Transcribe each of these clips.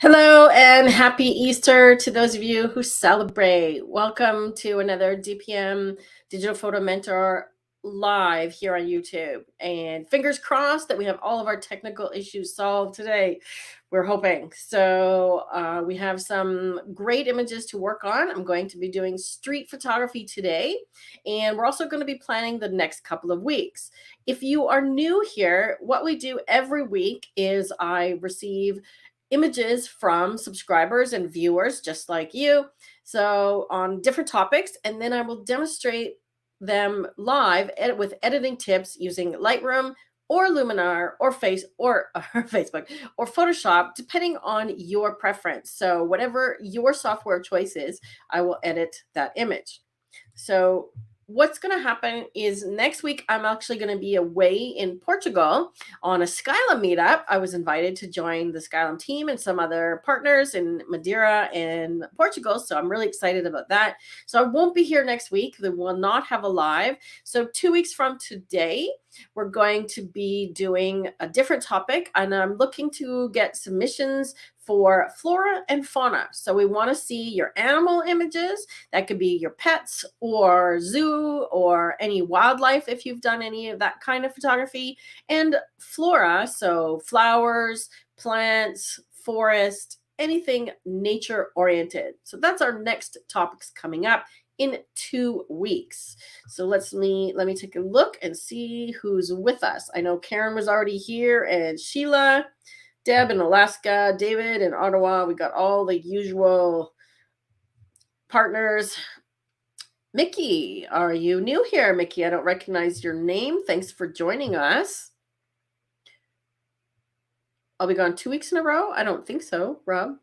Hello and happy Easter to those of you who celebrate. Welcome to another DPM Digital Photo Mentor live here on YouTube. And fingers crossed that we have all of our technical issues solved today. We're hoping. So we have some great images to work on. I'm going to be doing street photography today, and we're also going to be planning the next couple of weeks. If you are new here, what we do every week is I receive images from subscribers and viewers just like you, so on different topics, and then I will demonstrate them live with editing tips using Lightroom or Luminar or Facebook or Photoshop, depending on your preference. So whatever your software choice is, I will edit that image. So what's going to happen is next week, I'm actually going to be away in Portugal on a Skylum meetup. I was invited to join the Skylum team and some other partners in Madeira and Portugal. So I'm really excited about that. So I won't be here next week. They will not have a live. So 2 weeks from today, we're going to be doing a different topic, and I'm looking to get submissions for flora and fauna. So we want to see your animal images. That could be your pets or zoo or any wildlife if you've done any of that kind of photography. And flora, so flowers, plants, forest, anything nature oriented. So that's our next topics coming up in 2 weeks. So let me take a look and see who's with us. I know Karen was already here, and Sheila, Deb in Alaska, David in Ottawa. We got all the usual partners. Mickey, are you new here? Mickey, I don't recognize your name. Thanks for joining us. I'll be gone 2 weeks in a row? I don't think so, Rob.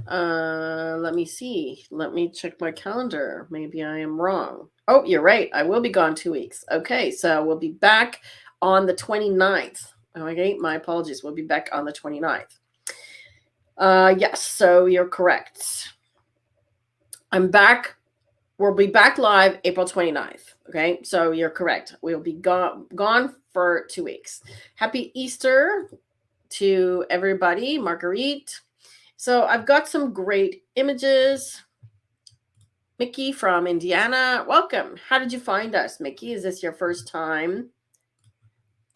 Let me see. Let me check my calendar. Maybe I am wrong. Oh, you're right. I will be gone 2 weeks. Okay, so we'll be back on the 29th. Okay, my apologies. We'll be back on the 29th. Yes, so you're correct. I'm back. We'll be back live April 29th. Okay, so you're correct. We'll be gone for 2 weeks. Happy Easter to everybody. Marguerite. So I've got some great images. Mickey from Indiana, welcome. How did you find us, Mickey? Is this your first time?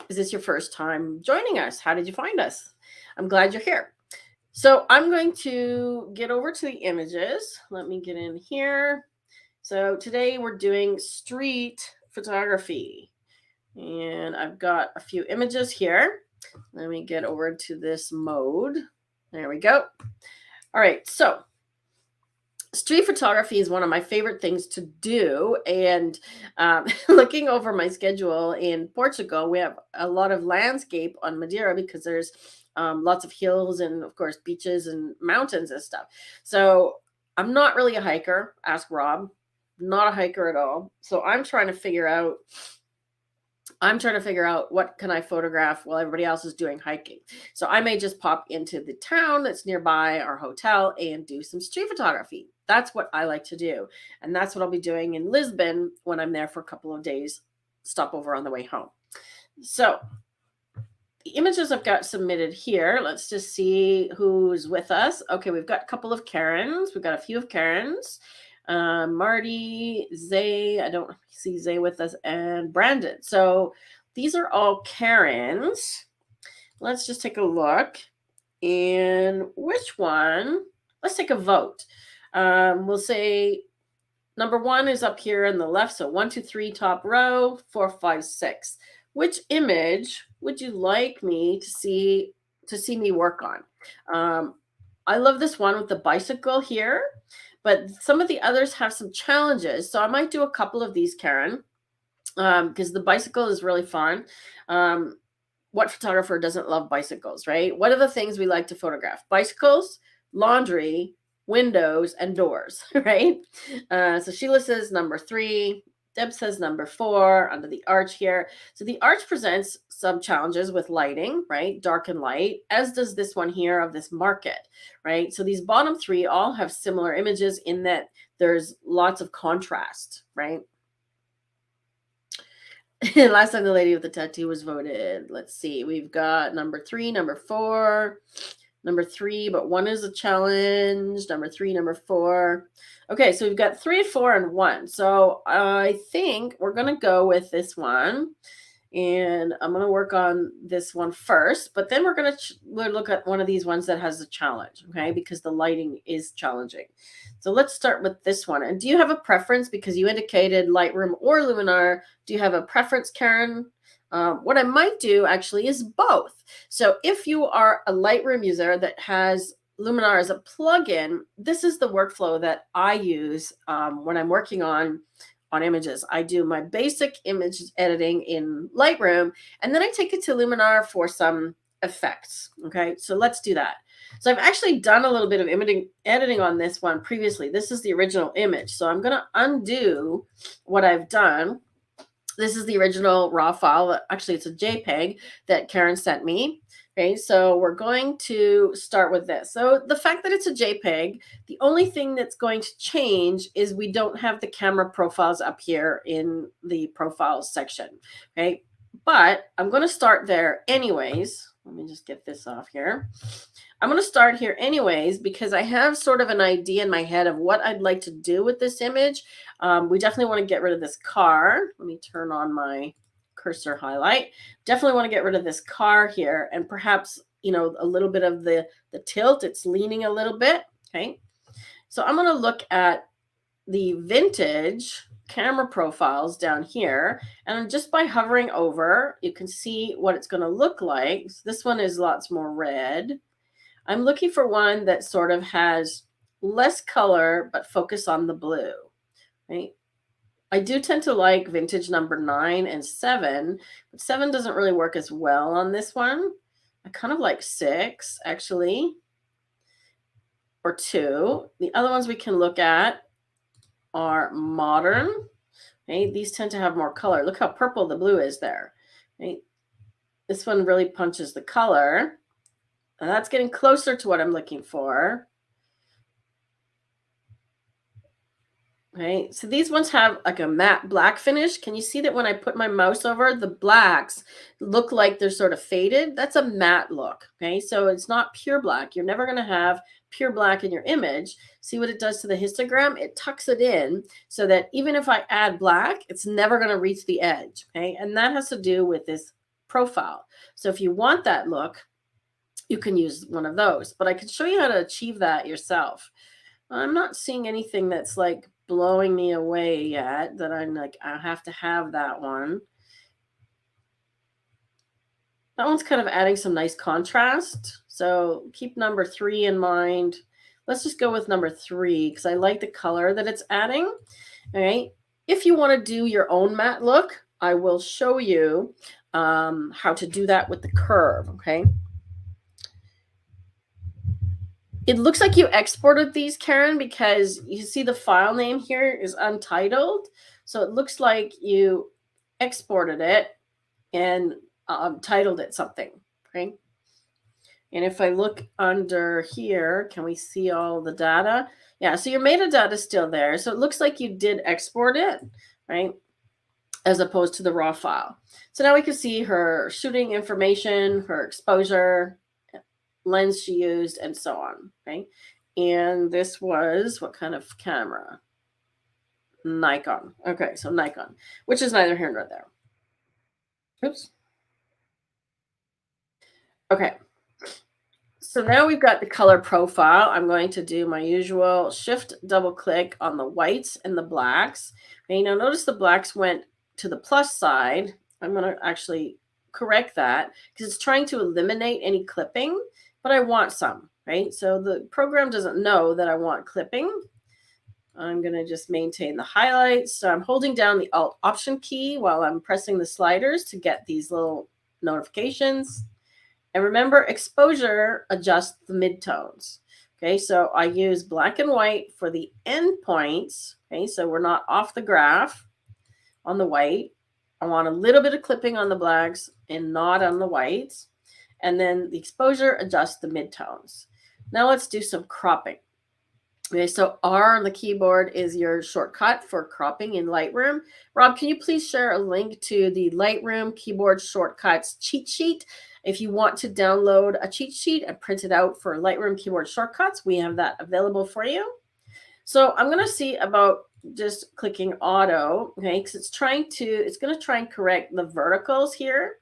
Is this your first time joining us? How did you find us? I'm glad you're here. So I'm going to get over to the images. Let me get in here. So today we're doing street photography, and I've got a few images here. Let me get over to this mode. There we go. All right, so street photography is one of my favorite things to do. And looking over my schedule in Portugal, we have a lot of landscape on Madeira because there's lots of hills and, of course, beaches and mountains and stuff. So I'm not really a hiker. Ask Rob. Not a hiker at all. So I'm trying to figure out what can I photograph while everybody else is doing hiking. So I may just pop into the town that's nearby our hotel and do some street photography. That's what I like to do. And that's what I'll be doing in Lisbon when I'm there for a couple of days, stop over on the way home. So the images I've got submitted here, let's just see who's with us. Okay, we've got a couple of Karens. We've got a few of Karens. Marty, Zay, I don't see Zay with us, and Brandon. So these are all Karens. Let's just take a look. And which one? Let's take a vote. We'll say number 1 is up here on the left. So 1, 2, 3, top row, 4, 5, 6. Which image would you like me to see me work on? I love this one with the bicycle here, but some of the others have some challenges. So I might do a couple of these, Karen, because the bicycle is really fun. What photographer doesn't love bicycles, right? What are the things we like to photograph? Bicycles, laundry, windows, and doors, right? So Sheila says number 3. Deb says number 4 under the arch here. So the arch presents some challenges with lighting, right? Dark and light, as does this one here of this market, right? So these bottom 3 all have similar images in that there's lots of contrast, right? Last time the lady with the tattoo was voted. Let's see. We've got number 3, number 4, number 3, but 1 is a challenge, number 3, number 4. Okay, so we've got 3, 4, and 1. So I think we're going to go with this one. And I'm going to work on this one first, but then we'll look at one of these ones that has a challenge, okay? Because the lighting is challenging. So let's start with this one. And do you have a preference? Because you indicated Lightroom or Luminar. Do you have a preference, Karen? What I might do actually is both. So if you are a Lightroom user that has Luminar as a plugin, this is the workflow that I use when I'm working on images. I do my basic image editing in Lightroom, and then I take it to Luminar for some effects. Okay, so let's do that. So I've actually done a little bit of editing on this one previously. This is the original image. So I'm going to undo what I've done. This is the original raw file. Actually, it's a JPEG that Karen sent me. Okay, so we're going to start with this. So the fact that it's a JPEG, the only thing that's going to change is we don't have the camera profiles up here in the profiles section. Okay, but I'm going to start there anyways. Let me just get this off here. I'm going to start here anyways because I have sort of an idea in my head of what I'd like to do with this image. We definitely want to get rid of this car. Let me turn on my cursor highlight. Definitely want to get rid of this car here, and perhaps, you know, a little bit of the tilt. It's leaning a little bit. Okay, so I'm going to look at the vintage camera profiles down here, and just by hovering over, you can see what it's going to look like. So this one is lots more red. I'm looking for one that sort of has less color but focus on the blue. Right? I do tend to like vintage number 9 and 7, but 7 doesn't really work as well on this one. I kind of like 6, actually, or 2. The other ones we can look at are modern. Okay? These tend to have more color. Look how purple the blue is there. Right? This one really punches the color. And that's getting closer to what I'm looking for. Okay, so these ones have like a matte black finish. Can you see that when I put my mouse over, the blacks look like they're sort of faded? That's a matte look. Okay, so it's not pure black. You're never going to have pure black in your image. See what it does to the histogram? It tucks it in so that even if I add black, it's never going to reach the edge. Okay, and that has to do with this profile. So if you want that look, you can use one of those. But I can show you how to achieve that yourself. I'm not seeing anything that's like blowing me away yet that I'm like, I have to have that one. That one's kind of adding some nice contrast. So keep number 3 in mind. Let's just go with number 3 because I like the color that it's adding. All right. If you want to do your own matte look, I will show you how to do that with the curve. Okay. It looks like you exported these, Karen, because you see the file name here is untitled. So it looks like you exported it and titled it something, okay? And if I look under here, can we see all the data? Yeah, so your metadata is still there. So it looks like you did export it, right? As opposed to the raw file. So now we can see her shooting information, her exposure, lens she used, and so on. Okay, and this was what kind of camera? Nikon. Okay, so Nikon, which is neither here nor there. Oops. Okay, so now we've got the color profile. I'm going to do my usual shift double click on the whites and the blacks. Okay, now notice the blacks went to the plus side. I'm going to actually correct that because it's trying to eliminate any clipping, but I want some, right? So the program doesn't know that I want clipping. I'm going to just maintain the highlights. So I'm holding down the Alt Option key while I'm pressing the sliders to get these little notifications. And remember, exposure adjusts the midtones. Okay, so I use black and white for the endpoints. Okay, so we're not off the graph on the white. I want a little bit of clipping on the blacks and not on the whites. And then the exposure adjusts the midtones. Now let's do some cropping. Okay, so R on the keyboard is your shortcut for cropping in Lightroom. Rob, can you please share a link to the Lightroom keyboard shortcuts cheat sheet? If you want to download a cheat sheet and print it out for Lightroom keyboard shortcuts, we have that available for you. So I'm going to see about just clicking auto, okay, because it's going to try and correct the verticals here.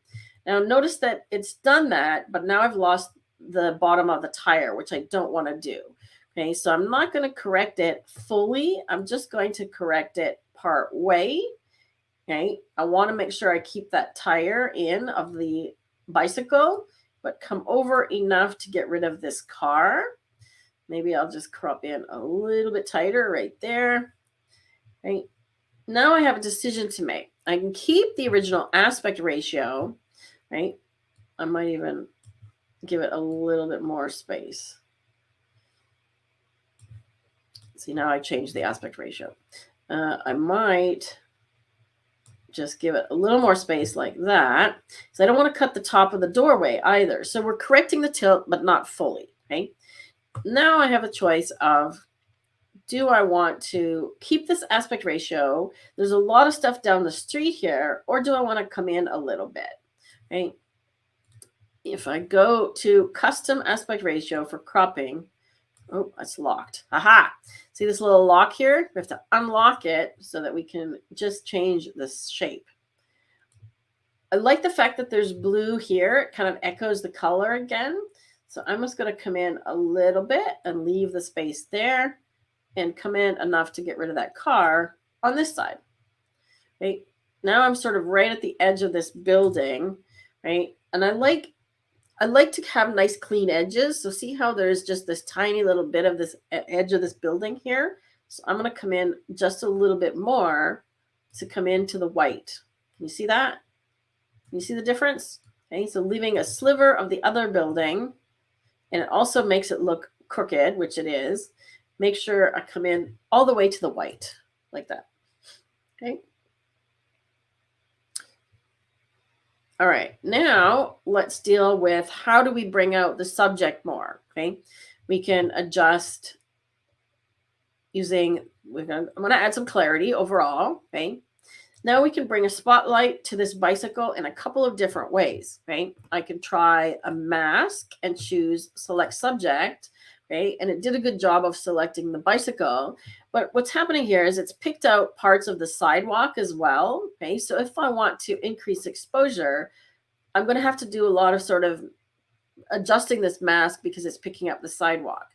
Now notice that it's done that, but now I've lost the bottom of the tire, which I don't want to do. Okay, so I'm not going to correct it fully. I'm just going to correct it part way. Okay, I want to make sure I keep that tire in of the bicycle, but come over enough to get rid of this car. Maybe I'll just crop in a little bit tighter right there. Right. Now I have a decision to make. I can keep the original aspect ratio, right? I might even give it a little bit more space. See, now I changed the aspect ratio. I might just give it a little more space like that. So I don't want to cut the top of the doorway either. So we're correcting the tilt, but not fully, okay? Now I have a choice of, do I want to keep this aspect ratio? There's a lot of stuff down the street here, or do I want to come in a little bit, right? If I go to custom aspect ratio for cropping, oh, that's locked. Aha! See this little lock here? We have to unlock it so that we can just change this shape. I like the fact that there's blue here. It kind of echoes the color again. So I'm just going to come in a little bit and leave the space there and come in enough to get rid of that car on this side. Right? Now I'm sort of right at the edge of this building, right? And I like to have nice clean edges. So see how there's just this tiny little bit of this edge of this building here? So I'm going to come in just a little bit more to come into the white. Can you see that? Can you see the difference? Okay, so leaving a sliver of the other building, and it also makes it look crooked, which it is. Make sure I come in all the way to the white, like that. Okay. All right, now let's deal with how do we bring out the subject more, okay? We can adjust using, I'm gonna add some clarity overall, okay? Now we can bring a spotlight to this bicycle in a couple of different ways, right? I can try a mask and choose select subject, okay? And it did a good job of selecting the bicycle. But what's happening here is it's picked out parts of the sidewalk as well, okay? So if I want to increase exposure, I'm going to have to do a lot of sort of adjusting this mask because it's picking up the sidewalk.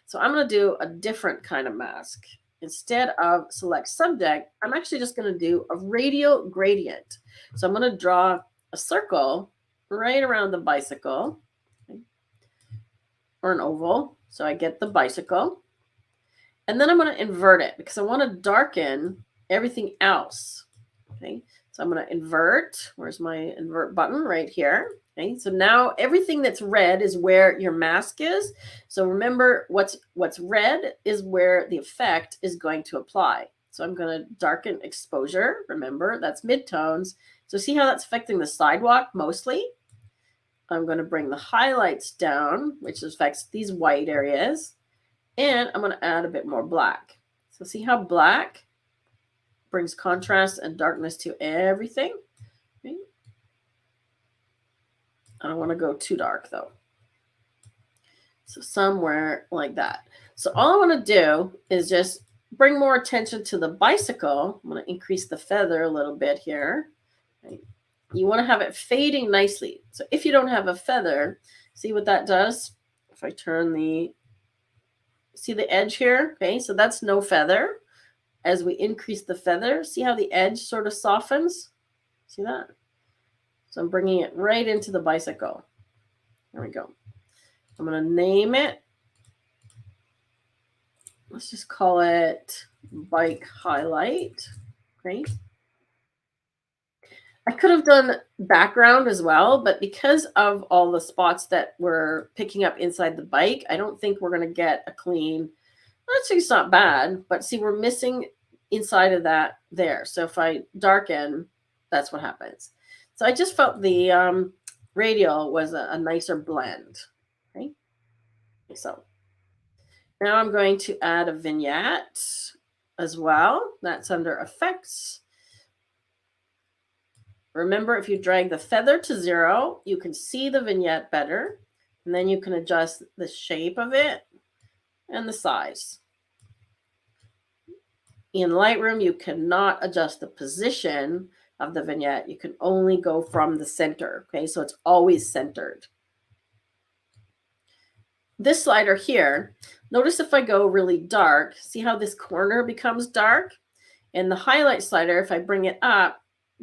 So I'm going to do a different kind of mask. Instead of select subject, I'm actually just going to do a radial gradient. So I'm going to draw a circle right around the bicycle, okay, or an oval. So I get the bicycle. And then I'm going to invert it because I want to darken everything else. Okay, so I'm going to invert. Where's my invert button? Right here. Okay, so now everything that's red is where your mask is. So remember, what's red is where the effect is going to apply. So I'm going to darken exposure. Remember, that's midtones. So see how that's affecting the sidewalk mostly? I'm going to bring the highlights down, which affects these white areas. And I'm going to add a bit more black. So see how black brings contrast and darkness to everything? Okay. I don't want to go too dark though. So somewhere like that. So all I want to do is just bring more attention to the bicycle. I'm going to increase the feather a little bit here. Right. You want to have it fading nicely. So if you don't have a feather, see what that does? If I turn see the edge here? Okay, so that's no feather. As we increase the feather, see how the edge sort of softens? See that? So I'm bringing it right into the bicycle. There we go. I'm going to name it. Let's just call it bike highlight. Okay. I could have done background as well, but because of all the spots that we're picking up inside the bike, I don't think we're going to get a clean. Actually, it's not bad, but see, we're missing inside of that there. So if I darken, that's what happens. So I just felt the radial was a nicer blend. Okay. So now I'm going to add a vignette as well. That's under effects. Remember, if you drag the feather to 0, you can see the vignette better. And then you can adjust the shape of it and the size. In Lightroom, you cannot adjust the position of the vignette. You can only go from the center. Okay, so it's always centered. This slider here, notice if I go really dark, see how this corner becomes dark? And the highlight slider, if I bring it up,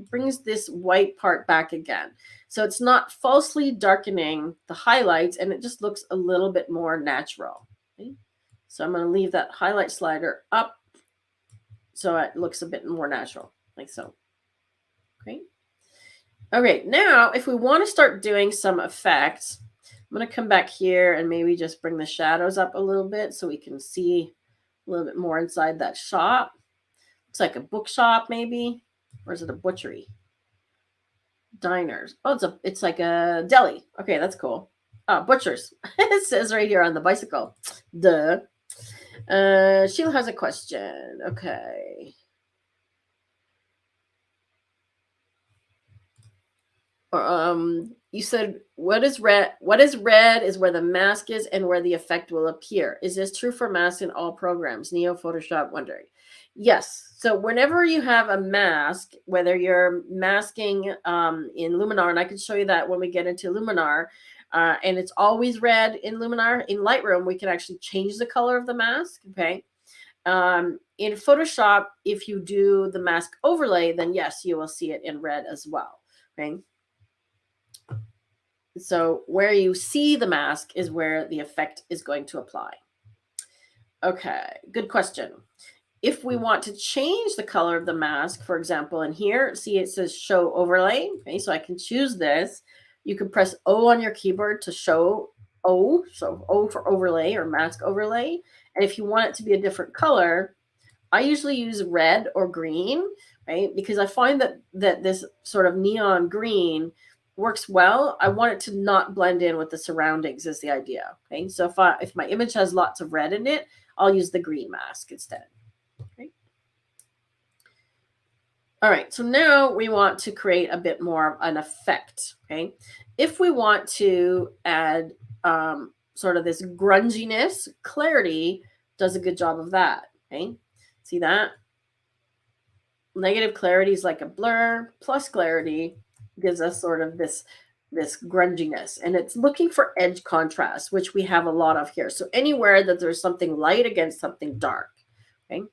brings this white part back again. So it's not falsely darkening the highlights, and it just looks a little bit more natural. Okay? So I'm going to leave that highlight slider up so it looks a bit more natural, like so. Okay. Okay, now if we want to start doing some effects, I'm going to come back here and maybe just bring the shadows up a little bit so we can see a little bit more inside that shop. Looks like a bookshop maybe, or is it a butchery? Diners. Oh, it's like a deli. Okay, that's cool. Oh, butchers. It says right here on the bicycle. Duh. Sheila has a question. Okay. You said what is red? What is red is where the mask is and where the effect will appear. Is this true for masks in all programs? Neo, Photoshop, wondering. Yes. So whenever you have a mask, whether you're masking in Luminar, and I can show you that when we get into Luminar, and it's always red in Luminar. In Lightroom, we can actually change the color of the mask. Okay. In Photoshop, if you do the mask overlay, then yes, you will see it in red as well. Okay. So where you see the mask is where the effect is going to apply. Okay, good question. If we want to change the color of the mask, for example, in here, see it says show overlay. Okay, so I can choose this. You can press O on your keyboard to show O, so O for overlay or mask overlay. And if you want it to be a different color, I usually use red or green, right? Because I find that this sort of neon green works well. I want it to not blend in with the surroundings is the idea. Okay, so if my image has lots of red in it, I'll use the green mask instead. Okay. All right, so now we want to create a bit more of an effect. Okay, if we want to add sort of this grunginess, clarity does a good job of that. Okay, see that? Negative clarity is like a blur, plus clarity gives us sort of this grunginess, and it's looking for edge contrast, which we have a lot of here. So anywhere that there's something light against something dark. Okay,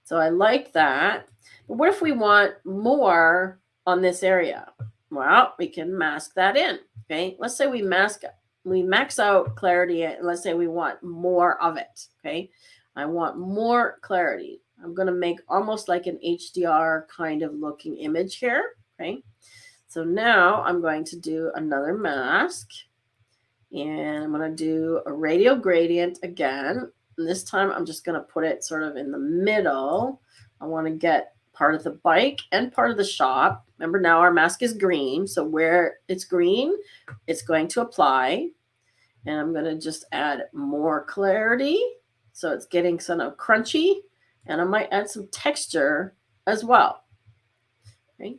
so I like that. But what if we want more on this area? Well, we can mask that in. Okay, let's say we max out clarity, and let's say we want more of it. Okay, I want more clarity. I'm going to make almost like an HDR kind of looking image here. Okay, so now I'm going to do another mask, and I'm going to do a radial gradient again. And this time I'm just going to put it sort of in the middle. I want to get part of the bike and part of the shop. Remember, now our mask is green, so where it's green, it's going to apply. And I'm going to just add more clarity, so it's getting sort of crunchy. And I might add some texture as well. Okay.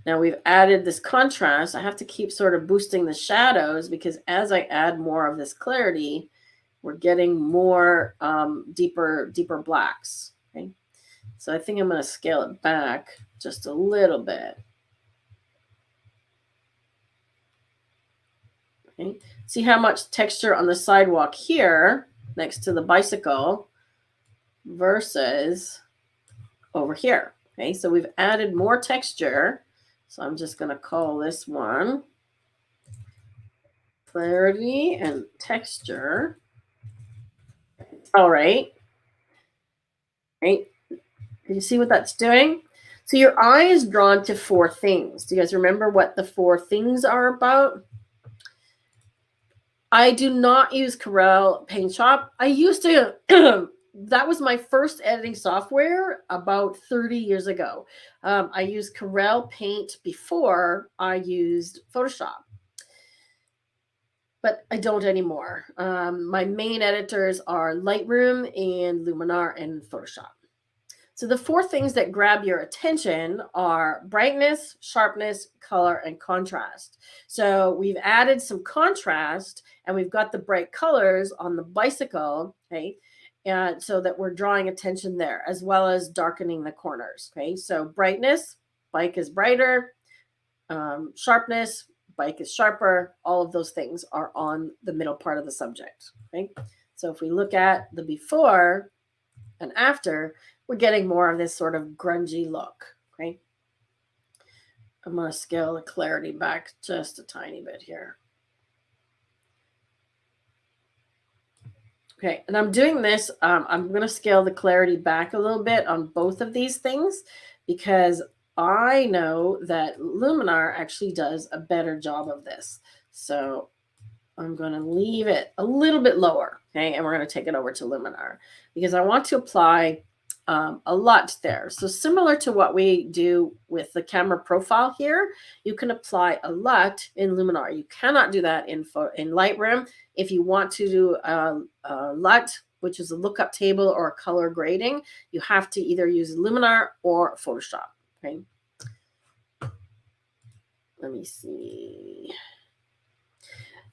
Now we've added this contrast. I have to keep sort of boosting the shadows because as I add more of this clarity, we're getting more deeper blacks. Okay. So I think I'm going to scale it back just a little bit. Okay. See how much texture on the sidewalk here next to the bicycle versus over here. Okay, so we've added more texture. So I'm just going to call this one clarity and texture. All right. Right. Can you see what that's doing? So your eye is drawn to 4 things. Do you guys remember what the 4 things are about? I do not use Corel Paint Shop. I used to, that was my first editing software about 30 years ago. I used Corel Paint before I used Photoshop, but I don't anymore. My main editors are Lightroom and Luminar and Photoshop. So the four things that grab your attention are brightness, sharpness, color, and contrast. So we've added some contrast and we've got the bright colors on the bicycle, okay? And so that we're drawing attention there, as well as darkening the corners, okay? So brightness, bike is brighter. Sharpness, bike is sharper. All of those things are on the middle part of the subject, okay? So if we look at the before and after, we're getting more of this sort of grungy look, okay? I'm going to scale the clarity back just a tiny bit here. Okay, and I'm doing this, I'm going to scale the clarity back a little bit on both of these things because I know that Luminar actually does a better job of this. So I'm going to leave it a little bit lower, okay? And we're going to take it over to Luminar because I want to apply a LUT there. So similar to what we do with the camera profile here, you can apply a LUT in Luminar. You cannot do that in Lightroom. If you want to do a LUT, which is a lookup table or a color grading, you have to either use Luminar or Photoshop, okay? Let me see.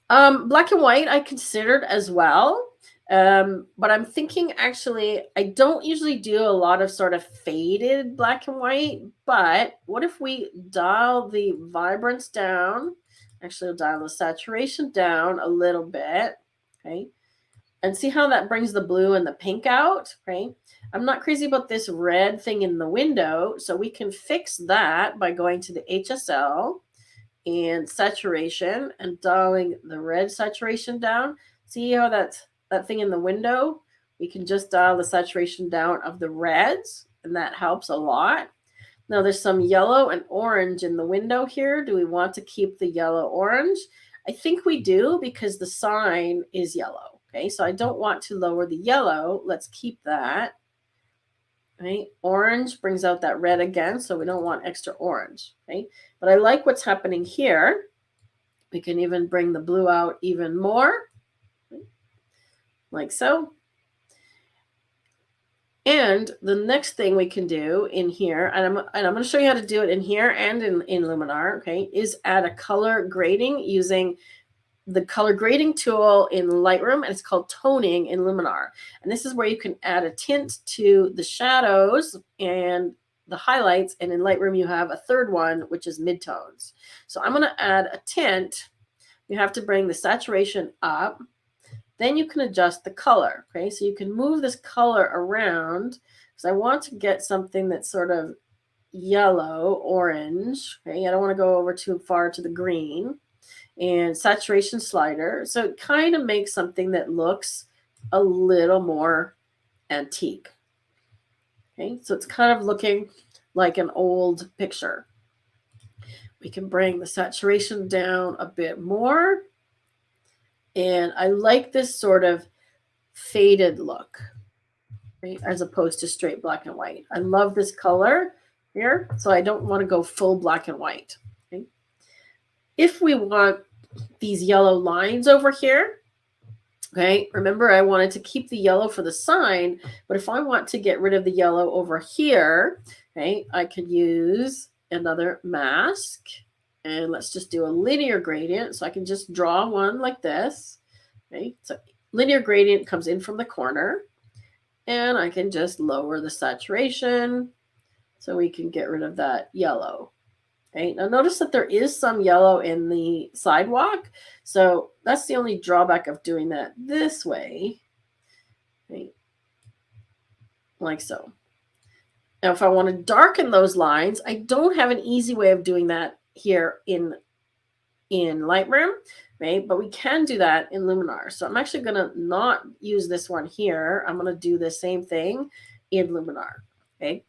Black and white I considered as well. But I'm thinking actually, I don't usually do a lot of sort of faded black and white, but what if we dial the vibrance down? Actually, I'll dial the saturation down a little bit, okay? And see how that brings the blue and the pink out, right? I'm not crazy about this red thing in the window, so we can fix that by going to the HSL and saturation and dialing the red saturation down. See how that thing in the window? We can just dial the saturation down of the reds, and that helps a lot. Now there's some yellow and orange in the window here. Do we want to keep the yellow orange? I think we do because the sign is yellow. Okay, so I don't want to lower the yellow. Let's keep that. Right? Orange brings out that red again, so we don't want extra orange. Okay, but I like what's happening here. We can even bring the blue out even more, like so. And the next thing we can do in here, and I'm going to show you how to do it in here and in Luminar, okay, is add a color grading using the color grading tool in Lightroom, and it's called toning in Luminar. And this is where you can add a tint to the shadows and the highlights. And in Lightroom, you have a third one, which is midtones. So I'm going to add a tint. You have to bring the saturation up. Then you can adjust the color. Okay, so you can move this color around because I want to get something that's sort of yellow, orange. Okay, I don't want to go over too far to the green. And saturation slider. So it kind of makes something that looks a little more antique. Okay, so it's kind of looking like an old picture. We can bring the saturation down a bit more. And I like this sort of faded look, right, as opposed to straight black and white. I love this color here, so I don't want to go full black and white. Okay? If we want these yellow lines over here, okay, remember I wanted to keep the yellow for the sign, but if I want to get rid of the yellow over here, okay, I could use another mask, and let's just do a linear gradient. So I can just draw one like this, okay, so linear gradient comes in from the corner, and I can just lower the saturation so we can get rid of that yellow. Okay, now notice that there is some yellow in the sidewalk. So that's the only drawback of doing that this way. Okay, like so. Now, if I want to darken those lines, I don't have an easy way of doing that here in Lightroom, right? But we can do that in Luminar. So I'm actually going to not use this one here. I'm going to do the same thing in Luminar, okay?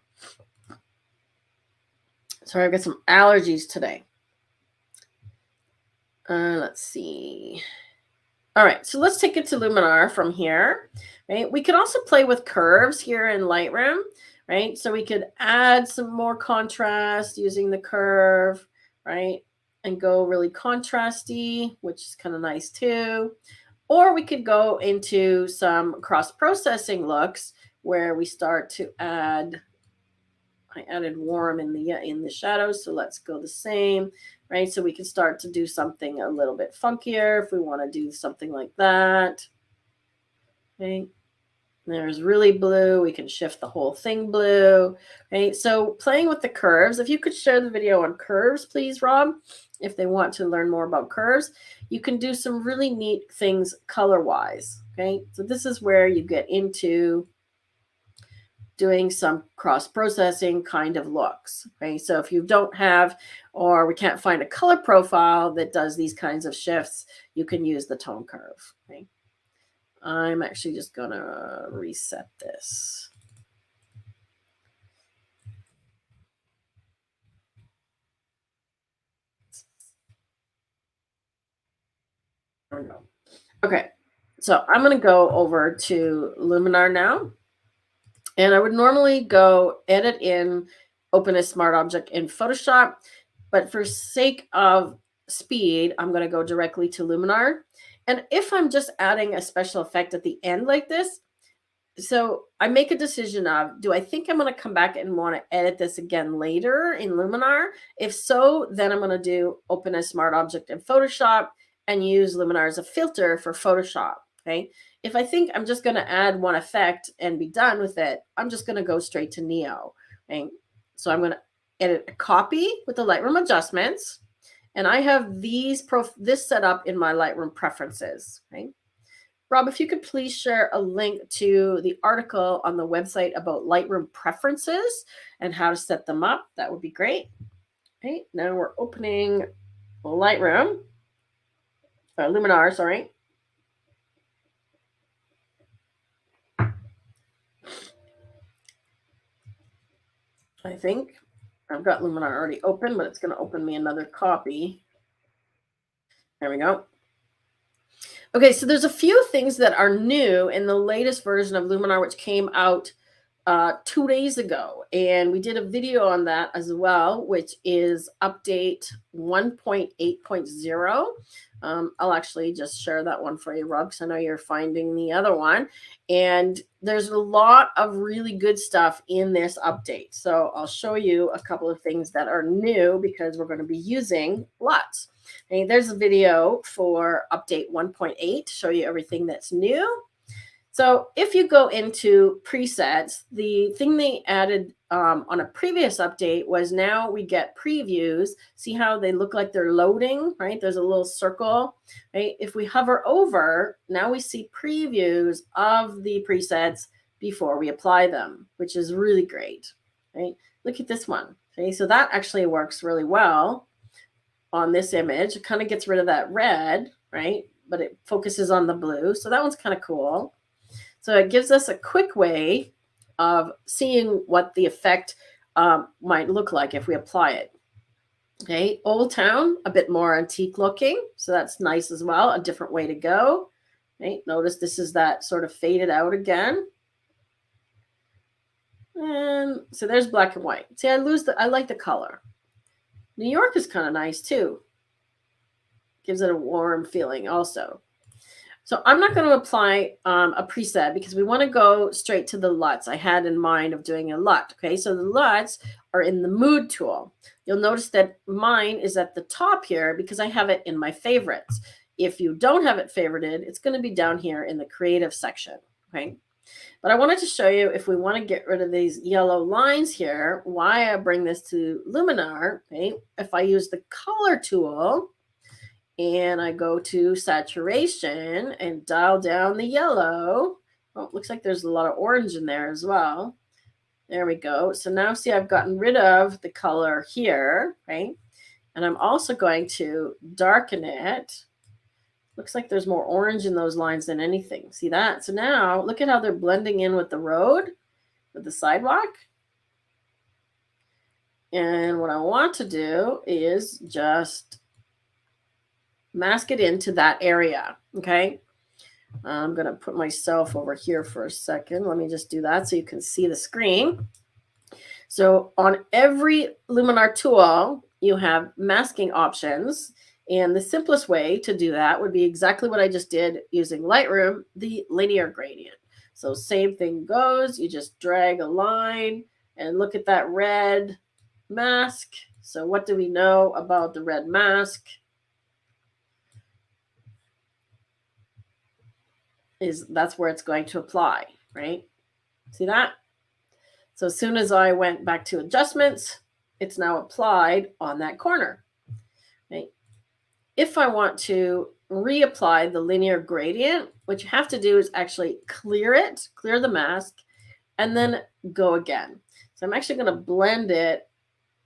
Sorry, I've got some allergies today. Let's see. All right, so let's take it to Luminar from here, right? We could also play with curves here in Lightroom, right? So we could add some more contrast using the curve, right? And go really contrasty, which is kind of nice too. Or we could go into some cross-processing looks where we start to add I added warm in the shadows, so let's go the same, right? So we can start to do something a little bit funkier if we want to do something like that. Okay. There's really blue. We can shift the whole thing blue, right? So playing with the curves, if you could share the video on curves, please, Rob, if they want to learn more about curves, you can do some really neat things color-wise, okay? So this is where you get into doing some cross-processing kind of looks, okay? So if you don't have, or we can't find a color profile that does these kinds of shifts, you can use the tone curve, okay? I'm actually just gonna reset this. Okay, so I'm gonna go over to Luminar now. And I would normally go edit in, open a smart object in Photoshop, but for sake of speed, I'm gonna go directly to Luminar. And if I'm just adding a special effect at the end like this, so I make a decision of, do I think I'm going to come back and want to edit this again later in Luminar? If so, then I'm going to do open a smart object in Photoshop and use Luminar as a filter for Photoshop. Okay. If I think I'm just going to add one effect and be done with it, I'm just going to go straight to Neo. Okay. So I'm going to edit a copy with the Lightroom adjustments. And I have this set up in my Lightroom preferences. Okay. Rob, if you could please share a link to the article on the website about Lightroom preferences and how to set them up, that would be great. Okay, now we're opening Lightroom, Luminar, sorry. I think I've got Luminar already open, but it's going to open me another copy. There we go. Okay, so there's a few things that are new in the latest version of Luminar, which came out 2 days ago. And we did a video on that as well, which is update 1.8.0. I'll actually just share that one for you, Rob, because I know you're finding the other one. And there's a lot of really good stuff in this update. So I'll show you a couple of things that are new because we're going to be using lots. Okay, there's a video for update 1.8 to show you everything that's new. So if you go into presets, the thing they added on a previous update was now we get previews. See how they look like they're loading, right? There's a little circle, right? If we hover over, now we see previews of the presets before we apply them, which is really great, right? Look at this one, okay? So that actually works really well on this image. It kind of gets rid of that red, right? But it focuses on the blue. So that one's kind of cool. So it gives us a quick way of seeing what the effect might look like if we apply it. Okay, Old Town, a bit more antique looking. So that's nice as well, a different way to go. Okay, notice this is that sort of faded out again. And so there's black and white. See, I like the color. New York is kind of nice too. Gives it a warm feeling also. So I'm not going to apply a preset because we want to go straight to the LUTs. I had in mind of doing a LUT. Okay, so the LUTs are in the mood tool. You'll notice that mine is at the top here because I have it in my favorites. If you don't have it favorited, it's going to be down here in the creative section. Okay, but I wanted to show you if we want to get rid of these yellow lines here, why I bring this to Luminar. Okay, if I use the color tool, and I go to saturation and dial down the yellow. Oh, it looks like there's a lot of orange in there as well. There we go. So now see, I've gotten rid of the color here, right? And I'm also going to darken it. Looks like there's more orange in those lines than anything. See that? So now look at how they're blending in with the road, with the sidewalk. And what I want to do is just mask it into that area. Okay, I'm going to put myself over here for a second. Let me just do that so you can see the screen. So on every Luminar tool, you have masking options. And the simplest way to do that would be exactly what I just did using Lightroom, the linear gradient. So same thing goes. You just drag a line and look at that red mask. So what do we know about the red mask? That's where it's going to apply, right? See that? So as soon as I went back to adjustments, it's now applied on that corner, right? If I want to reapply the linear gradient, what you have to do is actually clear the mask, and then go again. So I'm actually going to blend it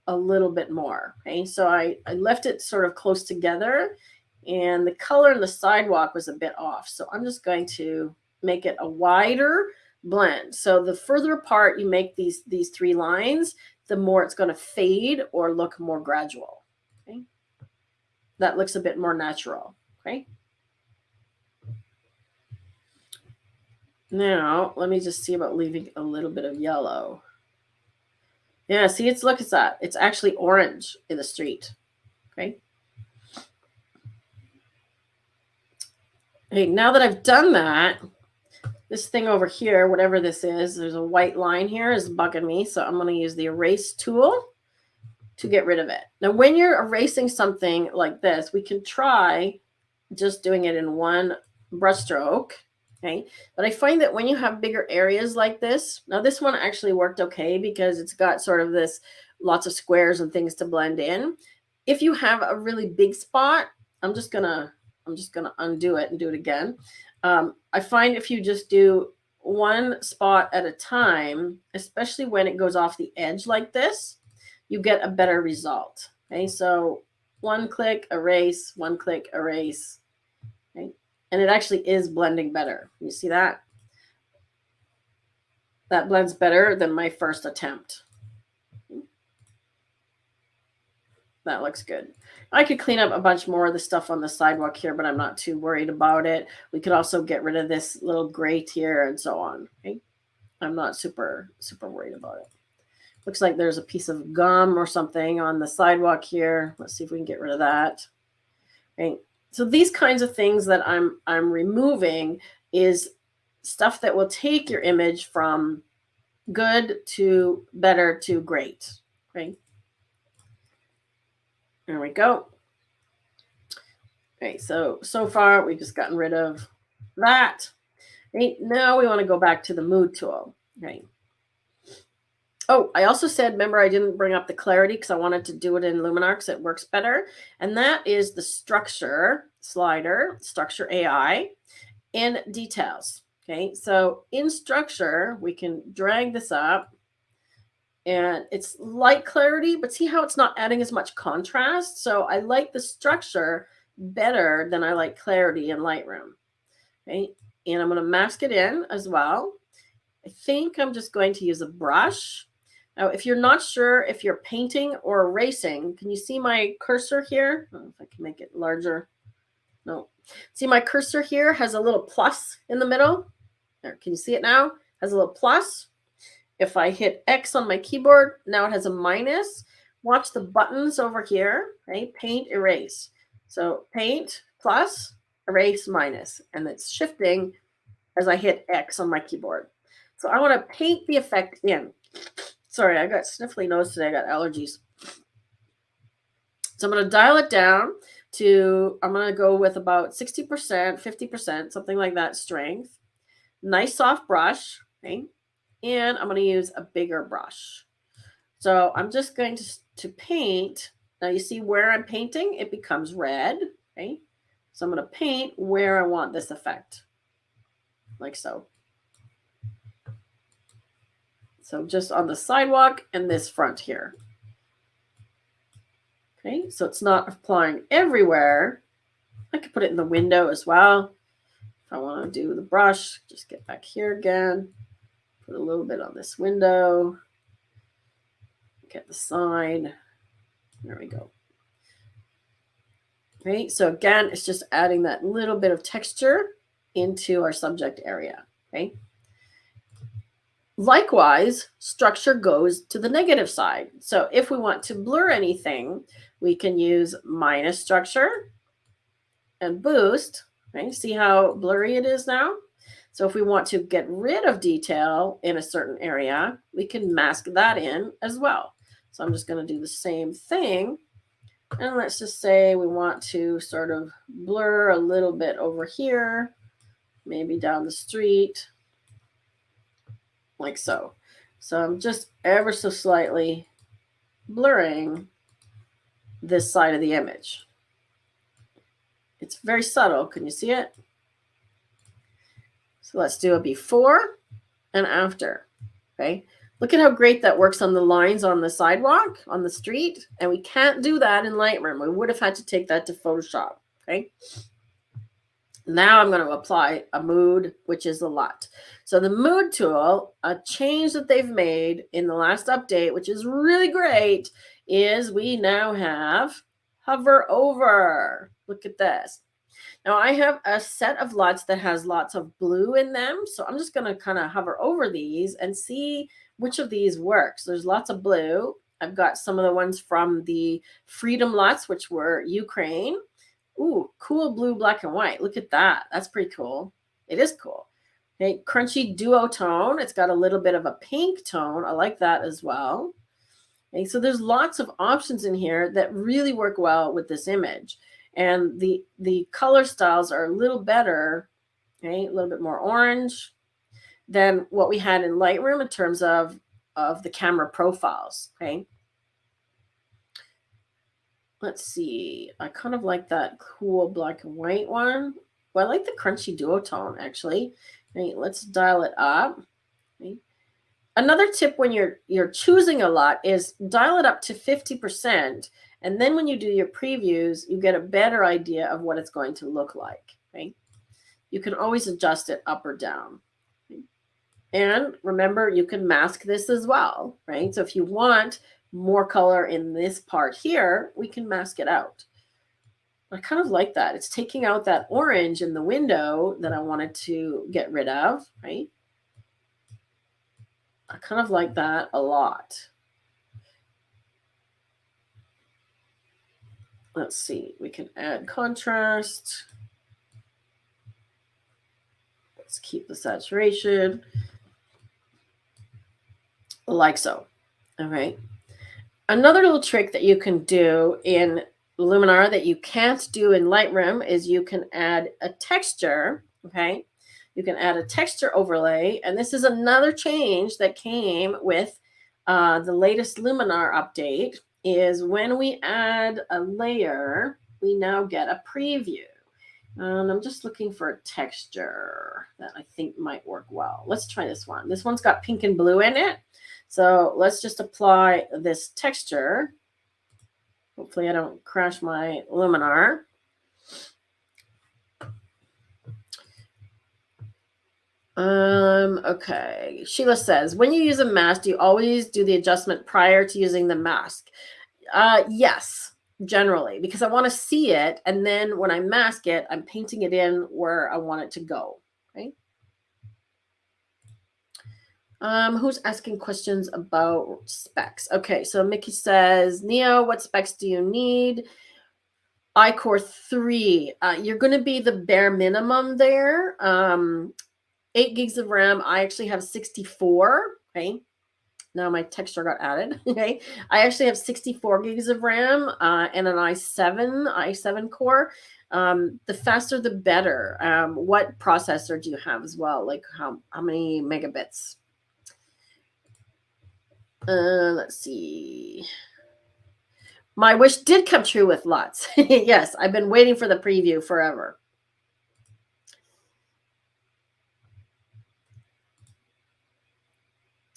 a little bit more. Okay, so I left it sort of close together, and the color in the sidewalk was a bit off. So I'm just going to make it a wider blend. So the further apart you make these three lines, the more it's going to fade or look more gradual. Okay, that looks a bit more natural. Okay. Now let me just see about leaving a little bit of yellow. Yeah, see, look at that. It's actually orange in the street. Okay. Okay, now that I've done that, this thing over here, whatever this is, there's a white line here, is bugging me. So I'm going to use the erase tool to get rid of it. Now, when you're erasing something like this, we can try just doing it in one brush stroke. Okay. But I find that when you have bigger areas like this, now this one actually worked okay because it's got sort of this lots of squares and things to blend in. If you have a really big spot, I'm just gonna undo it and do it again. I find if you just do one spot at a time, especially when it goes off the edge like this, you get a better result. Okay, so one click, erase, one click, erase. Okay, and it actually is blending better. You see that? That blends better than my first attempt. That looks good. I could clean up a bunch more of the stuff on the sidewalk here, but I'm not too worried about it. We could also get rid of this little grate here and so on. Okay? I'm not super worried about it. Looks like there's a piece of gum or something on the sidewalk here. Let's see if we can get rid of that. Okay? So these kinds of things that I'm removing is stuff that will take your image from good to better to great. Okay? There we go. Okay, so far we've just gotten rid of that. Okay, now we want to go back to the mood tool. Okay. Oh, I also said, remember, I didn't bring up the clarity because I wanted to do it in Luminar because it works better. And that is the structure slider, structure AI, and details. Okay, so in structure, we can drag this up. And it's light clarity, but see how it's not adding as much contrast? So I like the structure better than I like clarity in Lightroom. Okay, and I'm going to mask it in as well. I think I'm just going to use a brush. Now, if you're not sure if you're painting or erasing, can you see my cursor here? I don't know if I can make it larger. No. See, my cursor here has a little plus in the middle. There, can you see it now? Has a little plus. If I hit X on my keyboard, now it has a minus. Watch the buttons over here, okay? Paint, erase. So paint, plus, erase, minus. And it's shifting as I hit X on my keyboard. So I want to paint the effect in. Sorry, I got sniffly nose today. I got allergies. So I'm going to dial it down to, I'm going to go with about 60%, 50%, something like that strength. Nice soft brush, okay? And I'm going to use a bigger brush. So I'm just going to paint. Now you see where I'm painting, it becomes red. Okay. So I'm going to paint where I want this effect. Like so. So just on the sidewalk and this front here. Okay. So it's not applying everywhere. I could put it in the window as well. If I want to do the brush, just get back here again. Put a little bit on this window. Get the side. There we go. Okay, so again, it's just adding that little bit of texture into our subject area. Okay. Likewise, structure goes to the negative side. So if we want to blur anything, we can use minus structure and boost. Okay, see how blurry it is now? So if we want to get rid of detail in a certain area, we can mask that in as well. So I'm just going to do the same thing. And let's just say we want to sort of blur a little bit over here, maybe down the street, like so. So I'm just ever so slightly blurring this side of the image. It's very subtle. Can you see it? So let's do a before and after. Okay. Look at how great that works on the lines on the sidewalk, on the street. And we can't do that in Lightroom. We would have had to take that to Photoshop. Okay. Now I'm going to apply a mood, which is a lot. So the mood tool, a change that they've made in the last update, which is really great, is we now have hover over. Look at this. Now I have a set of LUTs that has lots of blue in them. So I'm just going to kind of hover over these and see which of these works. There's lots of blue. I've got some of the ones from the Freedom LUTs, which were Ukraine. Ooh, cool blue, black, and white. Look at that. That's pretty cool. It is cool. Okay, crunchy duo tone. It's got a little bit of a pink tone. I like that as well. Okay, so there's lots of options in here that really work well with this image. And the color styles are a little better, okay, a little bit more orange than what we had in Lightroom in terms of the camera profiles, okay? Let's see. I kind of like that cool black and white one. Well, I like the crunchy duotone, actually. Okay, let's dial it up. Okay. Another tip when you're choosing a lot is dial it up to 50%. And then when you do your previews, you get a better idea of what it's going to look like. Okay. You can always adjust it up or down. Okay. And remember, you can mask this as well, right? So if you want more color in this part here, we can mask it out. I kind of like that. It's taking out that orange in the window that I wanted to get rid of, right? I kind of like that a lot. Let's see. We can add contrast. Let's keep the saturation. Like so. All right. Another little trick that you can do in Luminar that you can't do in Lightroom is you can add a texture, okay? You can add a texture overlay, and this is another change that came with the latest Luminar update, is when we add a layer, we now get a preview. And I'm just looking for a texture that I think might work well. Let's try this one. This one's got pink and blue in it. So let's just apply this texture. Hopefully I don't crash my Luminar. Okay. Sheila says, when you use a mask, do you always do the adjustment prior to using the mask? Yes, generally, because I want to see it. And then when I mask it, I'm painting it in where I want it to go. Right? Who's asking questions about specs? Okay, so Mickey says, Neo, what specs do you need? iCore 3. You're going to be the bare minimum there. 8 gigs of RAM. I actually have 64. Okay. Now my texture got added. Okay. I actually have 64 gigs of RAM and an i7 core. The faster, the better. What processor do you have as well? Like how many megabits? Let's see. My wish did come true with LUTs. Yes, I've been waiting for the preview forever.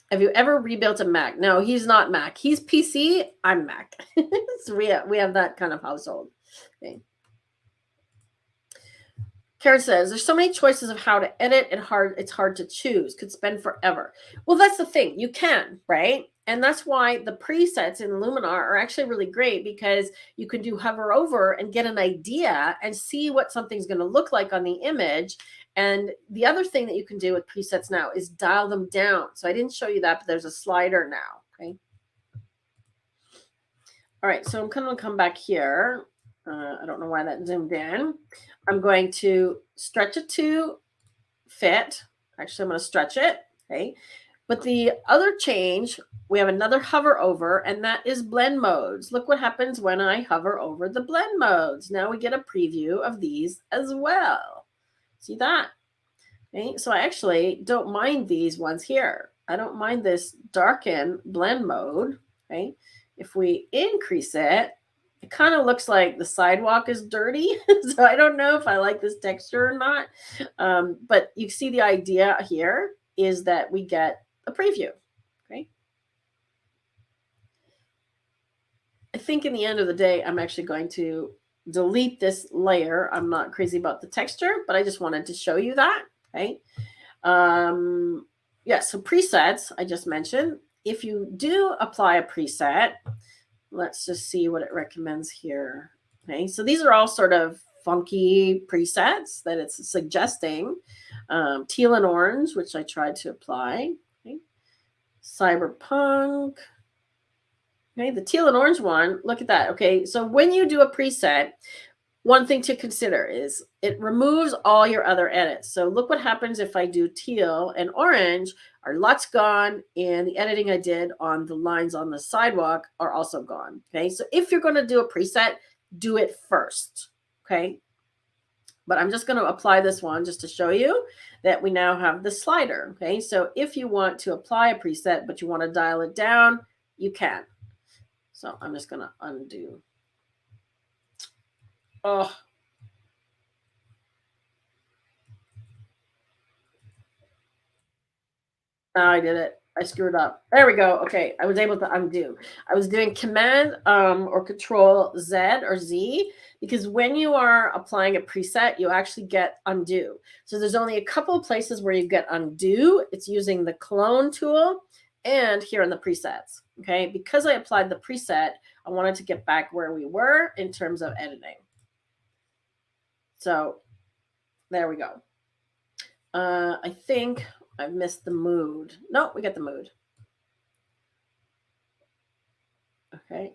Have you ever rebuilt a Mac? No, he's not Mac. He's PC. I'm Mac. So we have that kind of household. Okay. Karen says, there's so many choices of how to edit and it's hard to choose. Could spend forever. Well, that's the thing. You can, right? And that's why the presets in Luminar are actually really great, because you can do hover over and get an idea and see what something's going to look like on the image. And the other thing that you can do with presets now is dial them down. So I didn't show you that, but there's a slider now. Okay. All right. So I'm going to come back here. I don't know why that zoomed in. I'm going to stretch it to fit. Actually, I'm going to stretch it. Okay. But the other change, we have another hover over, and that is blend modes. Look what happens when I hover over the blend modes. Now we get a preview of these as well. See that? Okay. So I actually don't mind these ones here. I don't mind this darken blend mode. Okay. If we increase it, it kind of looks like the sidewalk is dirty. So I don't know if I like this texture or not. But you see the idea here is that we get a preview. Okay. I think in the end of the day, I'm actually going to delete this layer. I'm not crazy about the texture, but I just wanted to show you that. Okay. Yeah, so presets, I just mentioned. If you do apply a preset, let's just see what it recommends here. Okay, so these are all sort of funky presets that it's suggesting. Teal and orange, which I tried to apply. Okay. Cyberpunk. Okay, the teal and orange one, look at that. Okay, so when you do a preset, one thing to consider is it removes all your other edits. So look what happens if I do teal and orange. Our LUT's gone, and the editing I did on the lines on the sidewalk are also gone. Okay, so if you're going to do a preset, do it first. Okay, but I'm just going to apply this one just to show you that we now have the slider. Okay, so if you want to apply a preset, but you want to dial it down, you can. So I'm just going to undo. Oh. Oh, I did it. I screwed up. There we go. Okay, I was able to undo. I was doing Command or Control Z or Z, because when you are applying a preset, you actually get undo. So there's only a couple of places where you get undo. It's using the clone tool and here in the presets. Okay, because I applied the preset, I wanted to get back where we were in terms of editing. So there we go. I think I've missed the mood. No, we got the mood. Okay.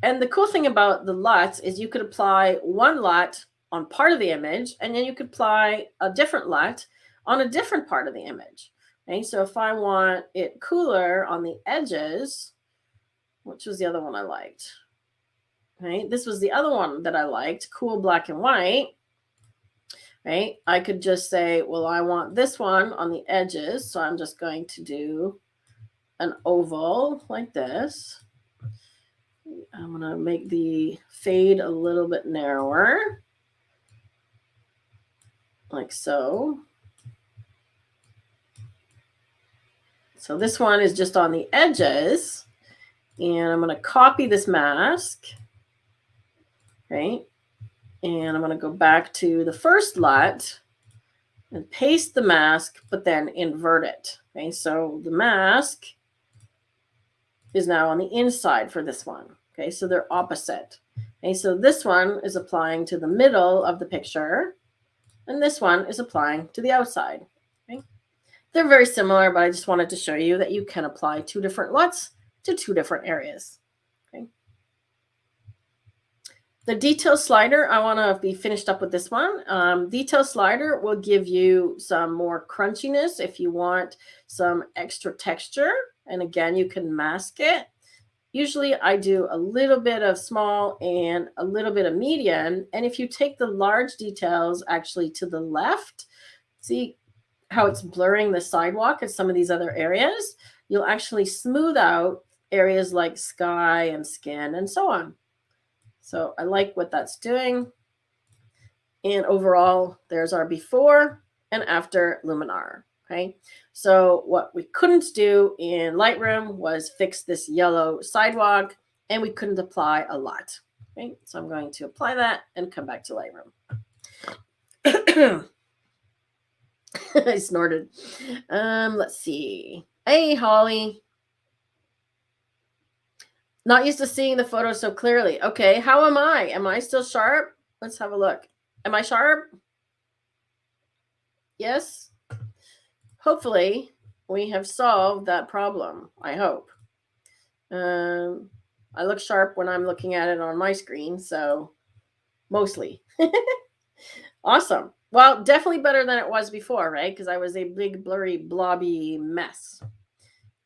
And the cool thing about the LUTs is you could apply one LUT on part of the image, and then you could apply a different LUT on a different part of the image. Okay. So if I want it cooler on the edges, which was the other one I liked? Okay. This was the other one that I liked, cool black and white. Right? I could just say, well, I want this one on the edges. So I'm just going to do an oval like this. I'm going to make the fade a little bit narrower, like so. So this one is just on the edges. And I'm going to copy this mask. Okay. And I'm going to go back to the first LUT and paste the mask, but then invert it. Okay, so the mask is now on the inside for this one. Okay, so they're opposite. Okay, so this one is applying to the middle of the picture, and this one is applying to the outside. Okay, they're very similar, but I just wanted to show you that you can apply two different LUTs to two different areas. Okay. The detail slider, I want to be finished up with this one. Detail slider will give you some more crunchiness if you want some extra texture. And again, you can mask it. Usually I do a little bit of small and a little bit of medium. And if you take the large details actually to the left, see how it's blurring the sidewalk and some of these other areas, you'll actually smooth out areas like sky and skin and so on. So I like what that's doing. And overall, there's our before and after Luminar. Okay. So what we couldn't do in Lightroom was fix this yellow sidewalk, and we couldn't apply a LUT. Okay. So I'm going to apply that and come back to Lightroom. I snorted. Let's see. Hey, Holly. Not used to seeing the photo so clearly. Okay, how am I? Am I still sharp? Let's have a look. Am I sharp? Yes? Hopefully, we have solved that problem. I hope. I look sharp when I'm looking at it on my screen, so mostly. Awesome. Well, definitely better than it was before, right? Because I was a big, blurry, blobby mess.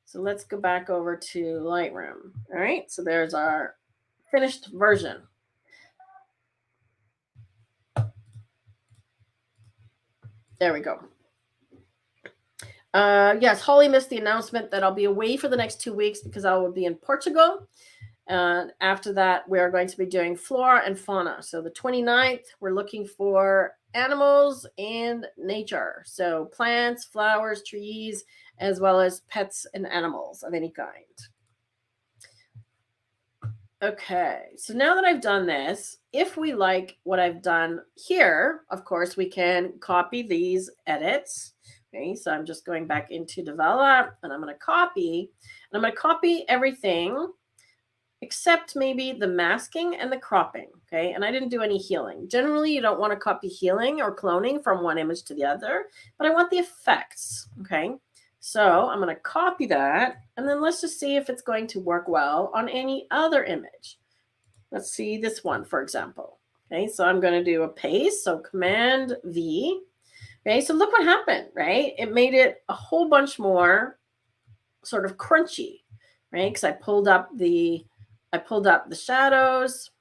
So let's go back over to Lightroom. All right, so there's our finished version. There we go. Yes, Holly missed the announcement that I'll be away for the next 2 weeks because I will be in Portugal. And after that, we are going to be doing flora and fauna. So the 29th, we're looking for animals and nature. So plants, flowers, trees, as well as pets and animals of any kind. Okay, so now that I've done this, if we like what I've done here, of course, we can copy these edits. Okay, so I'm just going back into develop and I'm going to copy, and I'm going to copy everything except maybe the masking and the cropping. Okay, and I didn't do any healing. Generally, you don't want to copy healing or cloning from one image to the other, but I want the effects. Okay, so I'm going to copy that, and then let's just see if it's going to work well on any other image. Let's see this one, for example. Okay, so I'm going to do a paste, so Command V. Okay, so look what happened, right? It made it a whole bunch more sort of crunchy, right? Because I pulled up the shadows.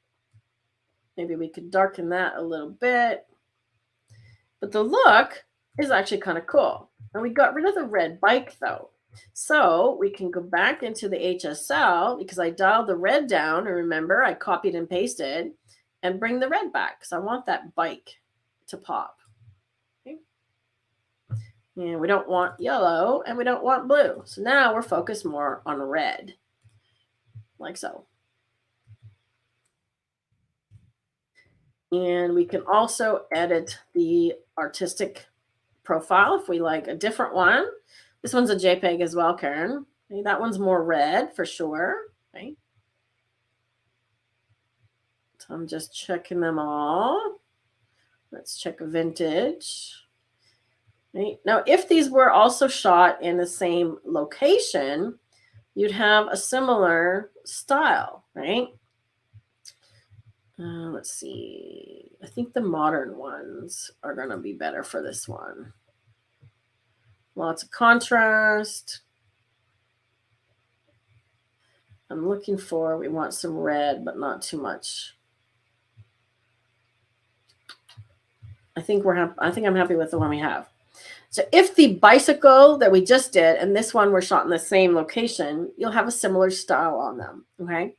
Maybe we could darken that a little bit. But the look is actually kind of cool. And we got rid of the red bike though. So we can go back into the HSL because I dialed the red down. And remember, I copied and pasted and bring the red back because I want that bike to pop. Okay. And we don't want yellow and we don't want blue. So now we're focused more on red, like so. And we can also edit the artistic profile if we like a different one. This one's a JPEG as well, Karen. Okay, that one's more red for sure. Okay. So I'm just checking them all. Let's check vintage. Okay. Now, if these were also shot in the same location, you'd have a similar style, right? Let's see. I think the modern ones are going to be better for this one. Lots of contrast. I'm looking for, we want some red, but not too much. I think I'm happy with the one we have. So if the bicycle that we just did and this one were shot in the same location, you'll have a similar style on them, okay?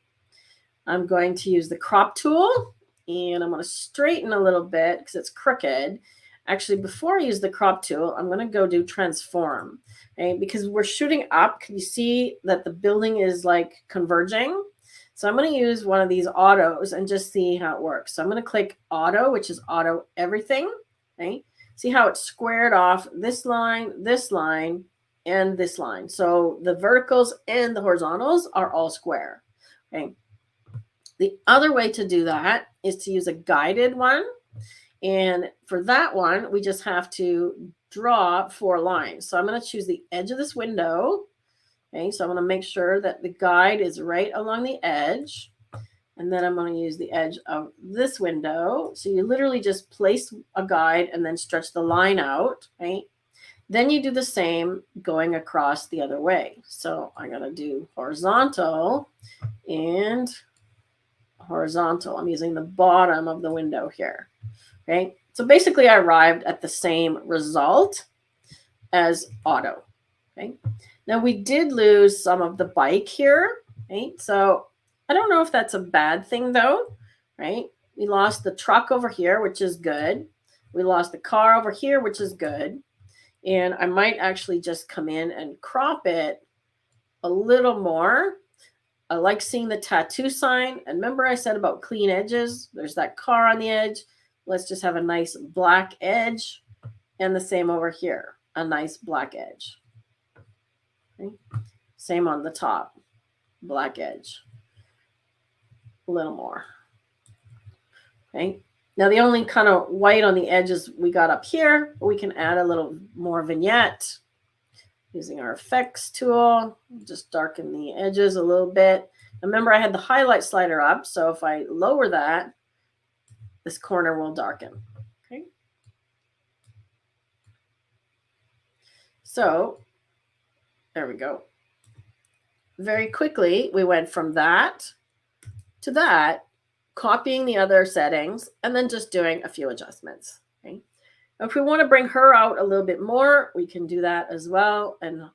I'm going to use the crop tool and I'm going to straighten a little bit because it's crooked. Actually, before I use the crop tool, I'm going to go do transform, okay? Because we're shooting up. Can you see that the building is like converging? So I'm going to use one of these autos and just see how it works. So I'm going to click auto, which is auto everything, okay? See how it's squared off this line, and this line. So the verticals and the horizontals are all square, okay? The other way to do that is to use a guided one. And for that one, we just have to draw 4 lines. So I'm going to choose the edge of this window. Okay, so I'm going to make sure that the guide is right along the edge. And then I'm going to use the edge of this window. So you literally just place a guide and then stretch the line out. Right? Then you do the same going across the other way. So I'm going to do horizontal and horizontal. I'm using the bottom of the window here. Okay, so basically I arrived at the same result as auto. Okay, now we did lose some of the bike here, right? So I don't know if that's a bad thing though, right? We lost the truck over here, which is good. We lost the car over here, which is good. And I might actually just come in and crop it a little more. I like seeing the tattoo sign. And remember I said about clean edges? There's that car on the edge. Let's just have a nice black edge, and the same over here, a nice black edge. Okay. Same on the top, black edge, a little more. Okay. Now the only kind of white on the edges we got up here, but we can add a little more vignette using our effects tool. Just darken the edges a little bit. Remember I had the highlight slider up, so if I lower that, this corner will darken. Okay. So there we go. Very quickly, we went from that to that, copying the other settings, and then just doing a few adjustments. Okay. If we want to bring her out a little bit more, we can do that as well and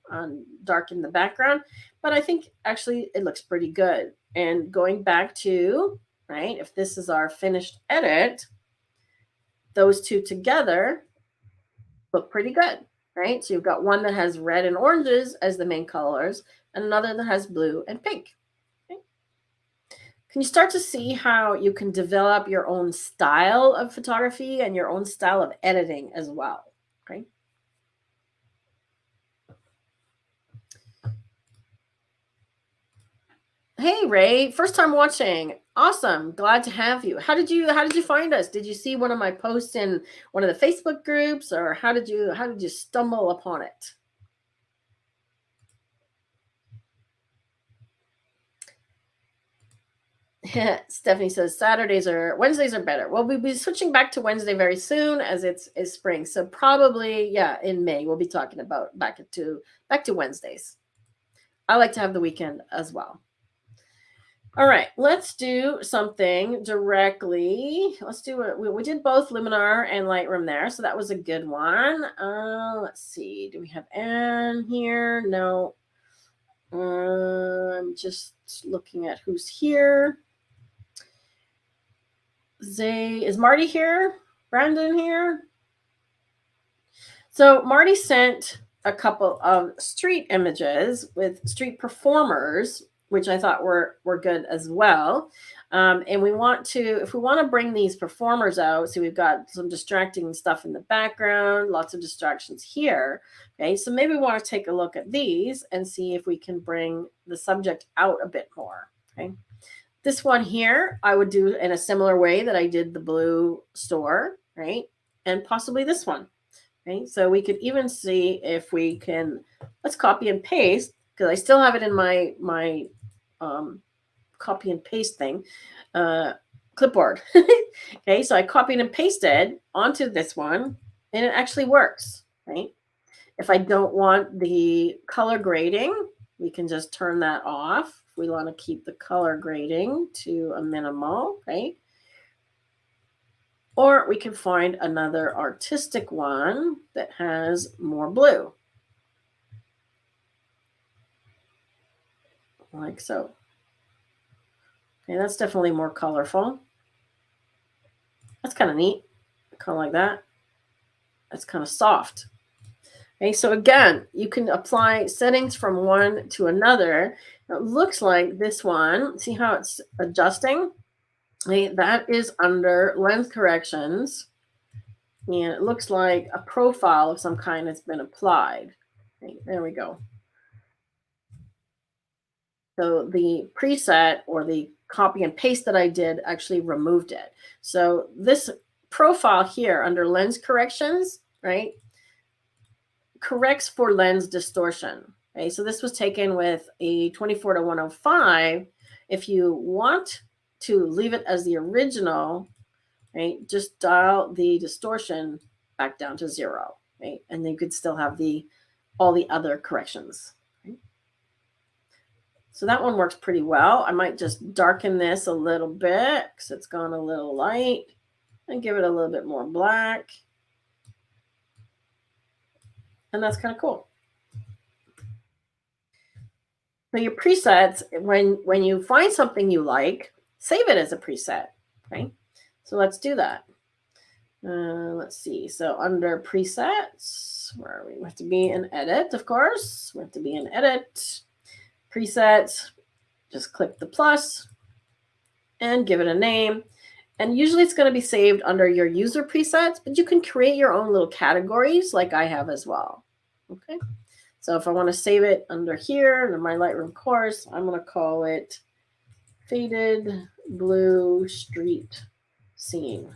darken the background. But I think actually it looks pretty good. And going back to, right, if this is our finished edit, those two together look pretty good, right? So you've got one that has red and oranges as the main colors and another that has blue and pink. Okay. Can you start to see how you can develop your own style of photography and your own style of editing as well? Okay. Hey Ray, first time watching. Awesome. Glad to have you. How did you find us? Did you see one of my posts in one of the Facebook groups, or how did you stumble upon it? Stephanie says Wednesdays are better. Well, we'll be switching back to Wednesday very soon as it's spring. So probably, yeah, in May we'll be talking about back to Wednesdays. I like to have the weekend as well. All right, let's do something directly. Let's do it. We did both Luminar and Lightroom there, so that was a good one. Let's see. Do we have Anne here? No. I'm just looking at who's here. Is Marty here? Brandon here? So Marty sent a couple of street images with street performers, which I thought were good as well. And if we want to bring these performers out, so we've got some distracting stuff in the background, lots of distractions here. Okay, so maybe we want to take a look at these and see if we can bring the subject out a bit more. Okay. This one here, I would do in a similar way that I did the blue store, right? And possibly this one, right? So we could even see if we can, let's copy and paste, because I still have it in my copy and paste thing, clipboard. Okay, so I copied and pasted onto this one, and it actually works, right? If I don't want the color grading, we can just turn that off. If we want to keep the color grading to a minimal, right? Or we can find another artistic one that has more blue. Like so. Okay, that's definitely more colorful. That's kind of neat. Kind of like that. That's kind of soft. Okay, so again, you can apply settings from one to another. It looks like this one, see how it's adjusting? Okay, that is under lens corrections. And it looks like a profile of some kind has been applied. Okay, there we go. So the preset or the copy and paste that I did actually removed it. So this profile here under lens corrections, right, corrects for lens distortion. Okay, so this was taken with a 24-105. If you want to leave it as the original, right, just dial the distortion back down to 0, right, and then you could still have all the other corrections. Right? So that one works pretty well. I might just darken this a little bit because it's gone a little light, and give it a little bit more black. And that's kind of cool. So your presets, when you find something you like, save it as a preset, okay? So let's do that. Let's see. So under presets, where are we? We have to be in edit, of course. We have to be in edit, presets, just click the plus and give it a name. And usually it's going to be saved under your user presets, but you can create your own little categories like I have as well. Okay. So if I want to save it under here, under my Lightroom course, I'm going to call it Faded Blue Street Scene.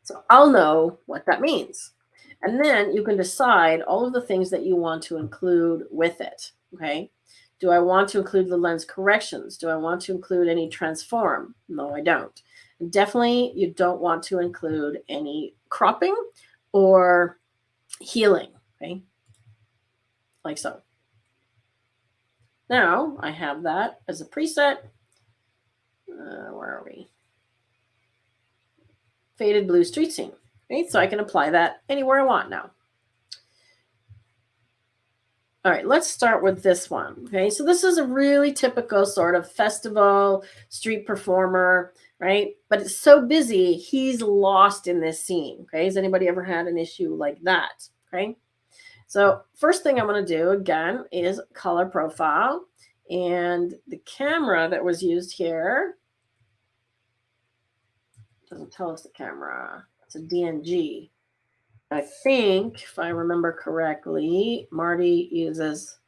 So I'll know what that means. And then you can decide all of the things that you want to include with it. Okay. Do I want to include the lens corrections? Do I want to include any transform? No, I don't. And definitely you don't want to include any cropping or healing. Okay. like so. Now I have that as a preset. Where are we? Faded blue street scene. Okay, so I can apply that anywhere I want now. All right, let's start with this one. Okay, so this is a really typical sort of festival street performer, right? But it's so busy, he's lost in this scene. Okay, has anybody ever had an issue like that? Okay, so first thing I'm going to do again is color profile, and the camera that was used here doesn't tell us the camera. It's a DNG. I think, if I remember correctly, Marty uses,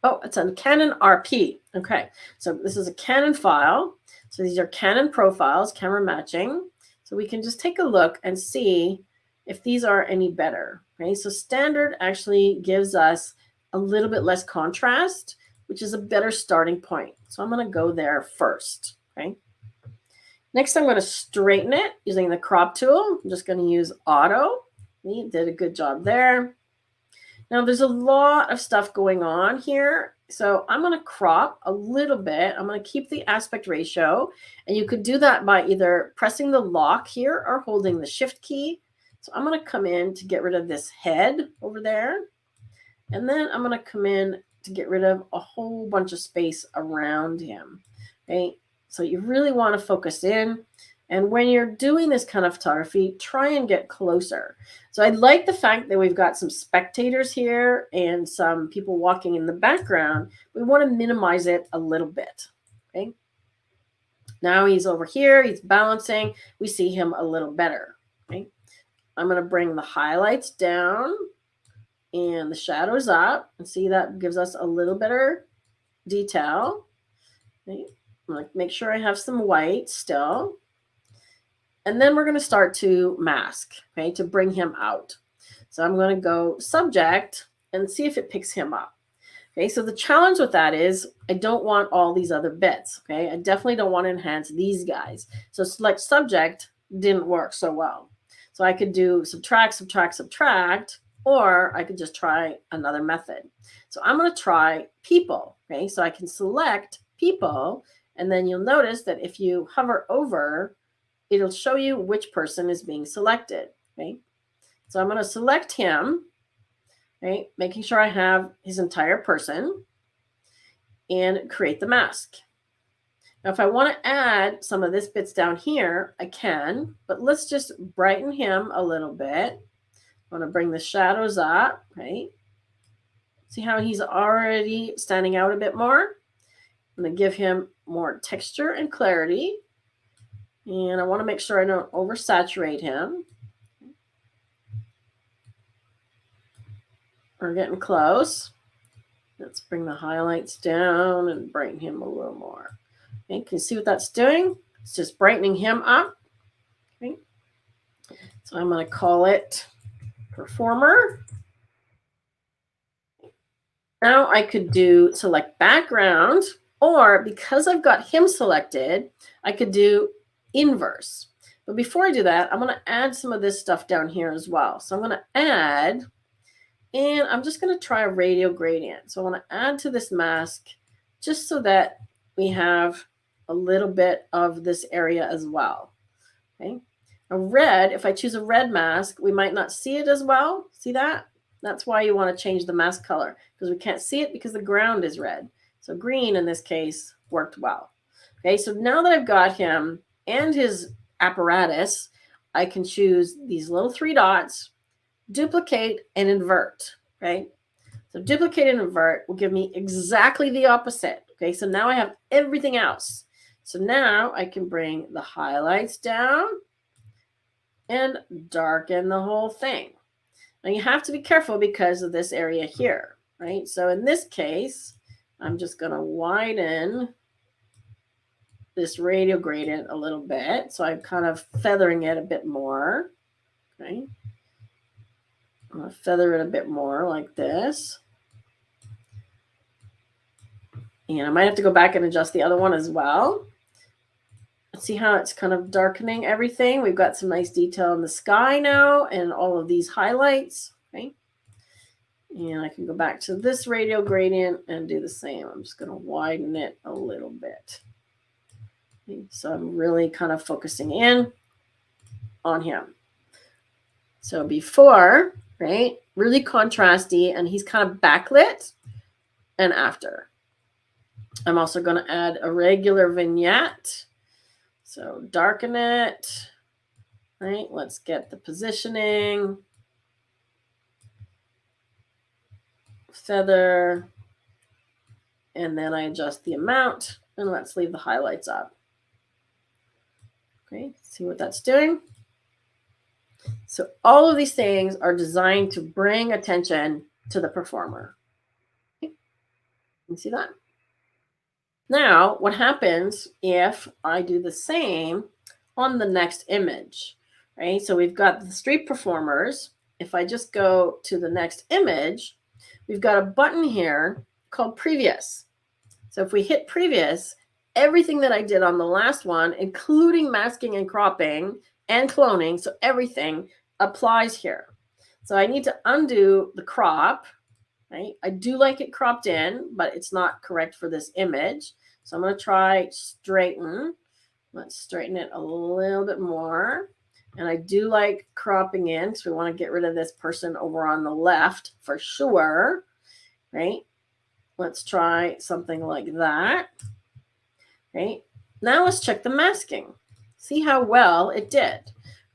oh, it's a Canon RP. Okay, so this is a Canon file. So these are Canon profiles, camera matching. So we can just take a look and see if these are any better. Okay, so standard actually gives us a little bit less contrast, which is a better starting point. So I'm going to go there first. Okay. Next, I'm going to straighten it using the crop tool. I'm just going to use auto. He did a good job there. Now there's a lot of stuff going on here. So I'm going to crop a little bit. I'm going to keep the aspect ratio. And you could do that by either pressing the lock here or holding the shift key. So I'm going to come in to get rid of this head over there. And then I'm going to come in to get rid of a whole bunch of space around him. Okay. So you really want to focus in. And when you're doing this kind of photography, try and get closer. So I like the fact that we've got some spectators here and some people walking in the background. We want to minimize it a little bit. Okay. Now he's over here. He's balancing. We see him a little better. Okay. I'm going to bring the highlights down and the shadows up. And see, that gives us a little better detail. Okay. I'm going to make sure I have some white still. And then we're going to start to mask, okay, to bring him out. So I'm going to go subject and see if it picks him up. Okay, so the challenge with that is I don't want all these other bits. Okay, I definitely don't want to enhance these guys. So select subject didn't work so well. So I could do subtract, subtract, subtract, or I could just try another method. So I'm going to try people. Okay, so I can select people, and then you'll notice that if you hover over, it'll show you which person is being selected. Okay, so I'm going to select him, right, making sure I have his entire person, and create the mask. Now, if I want to add some of this bits down here, I can, but let's just brighten him a little bit. I want to bring the shadows up, right? See how he's already standing out a bit more? I'm going to give him more texture and clarity. And I want to make sure I don't oversaturate him. We're getting close. Let's bring the highlights down and brighten him a little more. Okay, can you see what that's doing? It's just brightening him up. Okay. So I'm going to call it performer. Now I could do select background, or because I've got him selected, I could do inverse. But before I do that, I'm going to add some of this stuff down here as well. So I'm going to add, and I'm just going to try a radial gradient. So I want to add to this mask just so that we have a little bit of this area as well. Okay. A red, if I choose a red mask, we might not see it as well. See that? That's why you want to change the mask color, because we can't see it because the ground is red. So green in this case worked well. Okay, so now that I've got him and his apparatus, I can choose these little three dots, duplicate and invert. Okay, so duplicate and invert will give me exactly the opposite. Okay, so now I have everything else. So now I can bring the highlights down and darken the whole thing. Now you have to be careful because of this area here, right? So in this case, I'm just going to widen this radial gradient a little bit. So I'm kind of feathering it a bit more. Okay. I'm going to feather it a bit more like this. And I might have to go back and adjust the other one as well. See how it's kind of darkening everything. We've got some nice detail in the sky now and all of these highlights. Okay. And I can go back to this radial gradient and do the same. I'm just going to widen it a little bit. Okay, so I'm really kind of focusing in on him. So before, right, really contrasty, and he's kind of backlit, and after. I'm also going to add a regular vignette. So darken it, right? Let's get the positioning. Feather, and then I adjust the amount, and let's leave the highlights up. Okay, see what that's doing. So all of these things are designed to bring attention to the performer. Okay. You see that? Now, what happens if I do the same on the next image, right? So we've got the street performers. If I just go to the next image, we've got a button here called previous. So if we hit previous, everything that I did on the last one, including masking and cropping and cloning, so everything applies here. So I need to undo the crop, right? I do like it cropped in, but it's not correct for this image. So I'm going to try straighten. Let's straighten it a little bit more. And I do like cropping in, so we want to get rid of this person over on the left for sure, right? Let's try something like that. Okay. Now let's check the masking. See how well it did.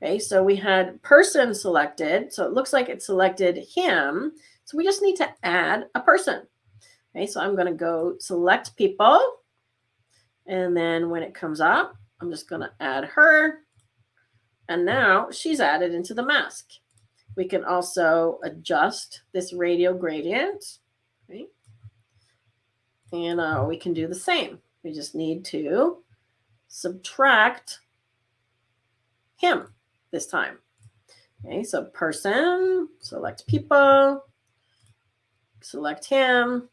Okay, so we had person selected. So it looks like it selected him. So we just need to add a person. Okay, so I'm going to go select people. And then when it comes up, I'm just going to add her. And now she's added into the mask. We can also adjust this radial gradient. Okay. And we can do the same. We just need to subtract him this time. Okay, so person, select people, select him,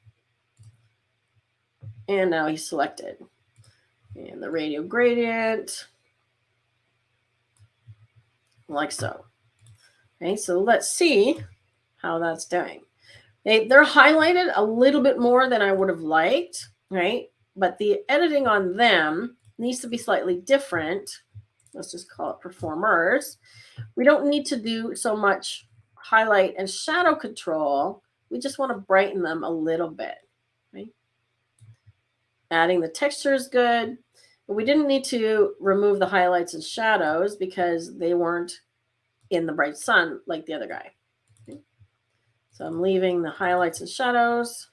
and now he's selected. And the radial gradient, like so. Okay, so let's see how that's doing. They're highlighted a little bit more than I would have liked, right? But the editing on them needs to be slightly different. Let's just call it performers. We don't need to do so much highlight and shadow control. We just want to brighten them a little bit, right? Adding the texture is good, but we didn't need to remove the highlights and shadows because they weren't in the bright sun like the other guy. Okay. So I'm leaving the highlights and shadows,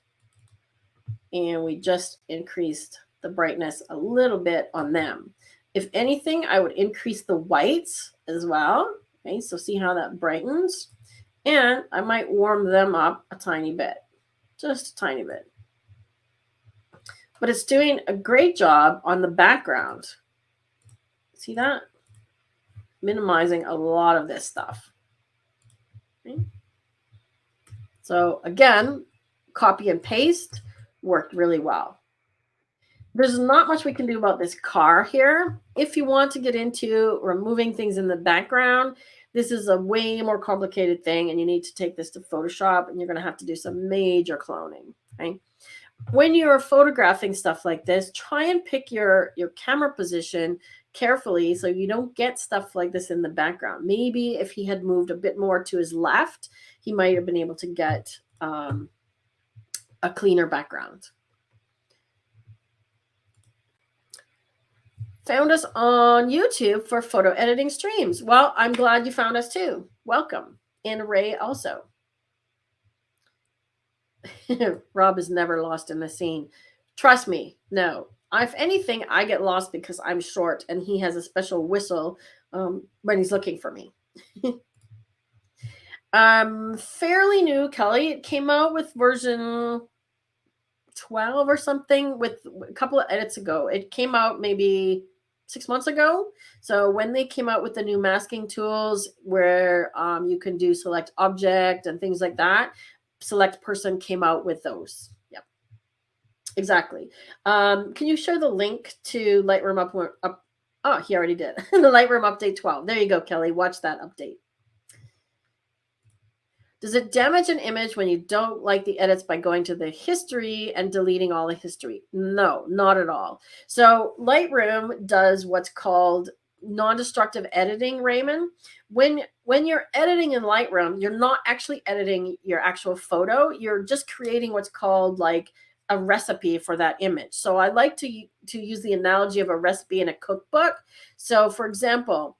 and we just increased the brightness a little bit on them. If anything, I would increase the whites as well. Okay, so see how that brightens. And I might warm them up a tiny bit, just a tiny bit. But it's doing a great job on the background. See that? Minimizing a lot of this stuff. Okay. So again, copy and paste worked really well. There's not much we can do about this car here. If you want to get into removing things in the background, this is a way more complicated thing, and you need to take this to Photoshop, and you're going to have to do some major cloning. Okay? When you're photographing stuff like this, try and pick your camera position carefully so you don't get stuff like this in the background. Maybe if he had moved a bit more to his left, he might have been able to get a cleaner background. Found us on YouTube for photo editing streams. Well, I'm glad you found us too. Welcome. And Ray also. Rob is never lost in the scene. Trust me, no. If anything, I get lost because I'm short and he has a special whistle when he's looking for me. Fairly new, Kelly. It came out with version 12 or something with a couple of edits ago. It came out maybe 6 months ago. So when they came out with the new masking tools where you can do select object and things like that, select person came out with those. Yep, exactly. Can you share the link to Lightroom up? Oh, he already did. The Lightroom update 12. There you go, Kelly. Watch that update. Does it damage an image when you don't like the edits by going to the history and deleting all the history? No, not at all. So Lightroom does what's called non-destructive editing, Raymond. When you're editing in Lightroom, you're not actually editing your actual photo. You're just creating what's called like a recipe for that image. So I like to use the analogy of a recipe in a cookbook. So for example,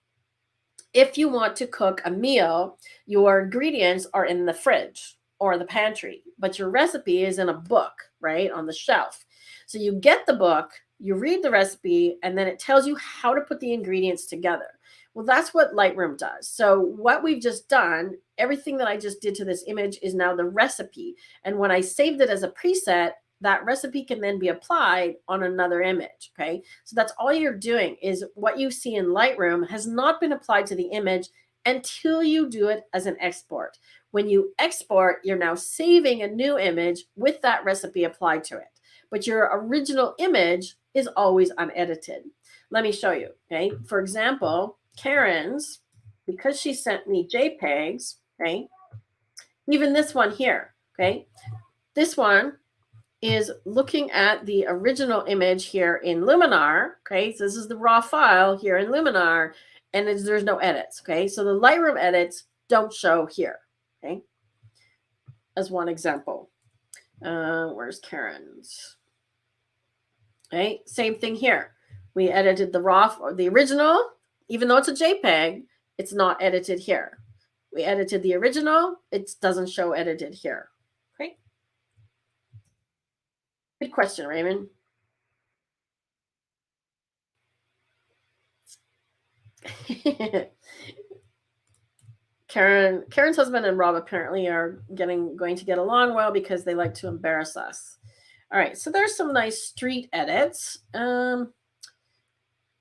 if you want to cook a meal, your ingredients are in the fridge or the pantry, but your recipe is in a book, right, on the shelf. So you get the book, you read the recipe, and then it tells you how to put the ingredients together. Well, that's what Lightroom does. So what we've just done, everything that I just did to this image is now the recipe. And when I saved it as a preset, that recipe can then be applied on another image. Okay. So that's all you're doing is what you see in Lightroom has not been applied to the image until you do it as an export. When you export, you're now saving a new image with that recipe applied to it. But your original image is always unedited. Let me show you. Okay. For example, Karen's, because she sent me JPEGs, okay, even this one here, okay, this one is looking at the original image here in Luminar. Okay, so this is the raw file here in Luminar, and there's no edits. Okay, so the Lightroom edits don't show here. Okay, as one example. Where's Karen's? Okay, same thing here. We edited the raw or the original, even though it's a JPEG, it's not edited here. We edited the original, it doesn't show edited here. Okay. Good question, Raymond. Karen's husband and Rob apparently are going to get along well because they like to embarrass us. All right, so there's some nice street edits.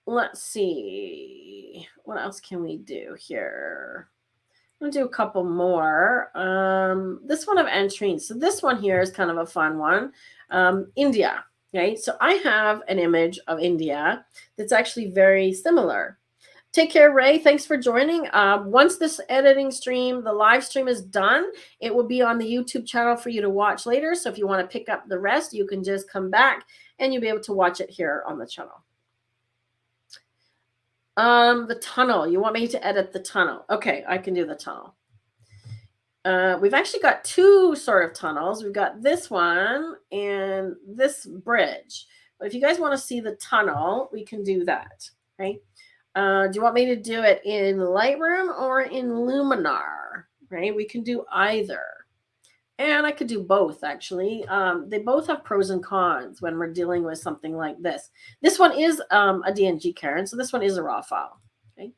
Let's see. What else can we do here? I'm going to do a couple more. This one of Antrine. So this one here is kind of a fun one. India. Okay, so I have an image of India that's actually very similar. Take care, Ray. Thanks for joining. Once this editing stream, the live stream is done, it will be on the YouTube channel for you to watch later. So if you want to pick up the rest, you can just come back and you'll be able to watch it here on the channel. The tunnel. You want me to edit the tunnel? Okay, I can do the tunnel. We've actually got two sort of tunnels. We've got this one and this bridge. But if you guys want to see the tunnel, we can do that. Okay. Do you want me to do it in Lightroom or in Luminar? Right? We can do either. And I could do both, actually. They both have pros and cons when we're dealing with something like this. This one is a DNG, Karen. So this one is a raw file. Okay.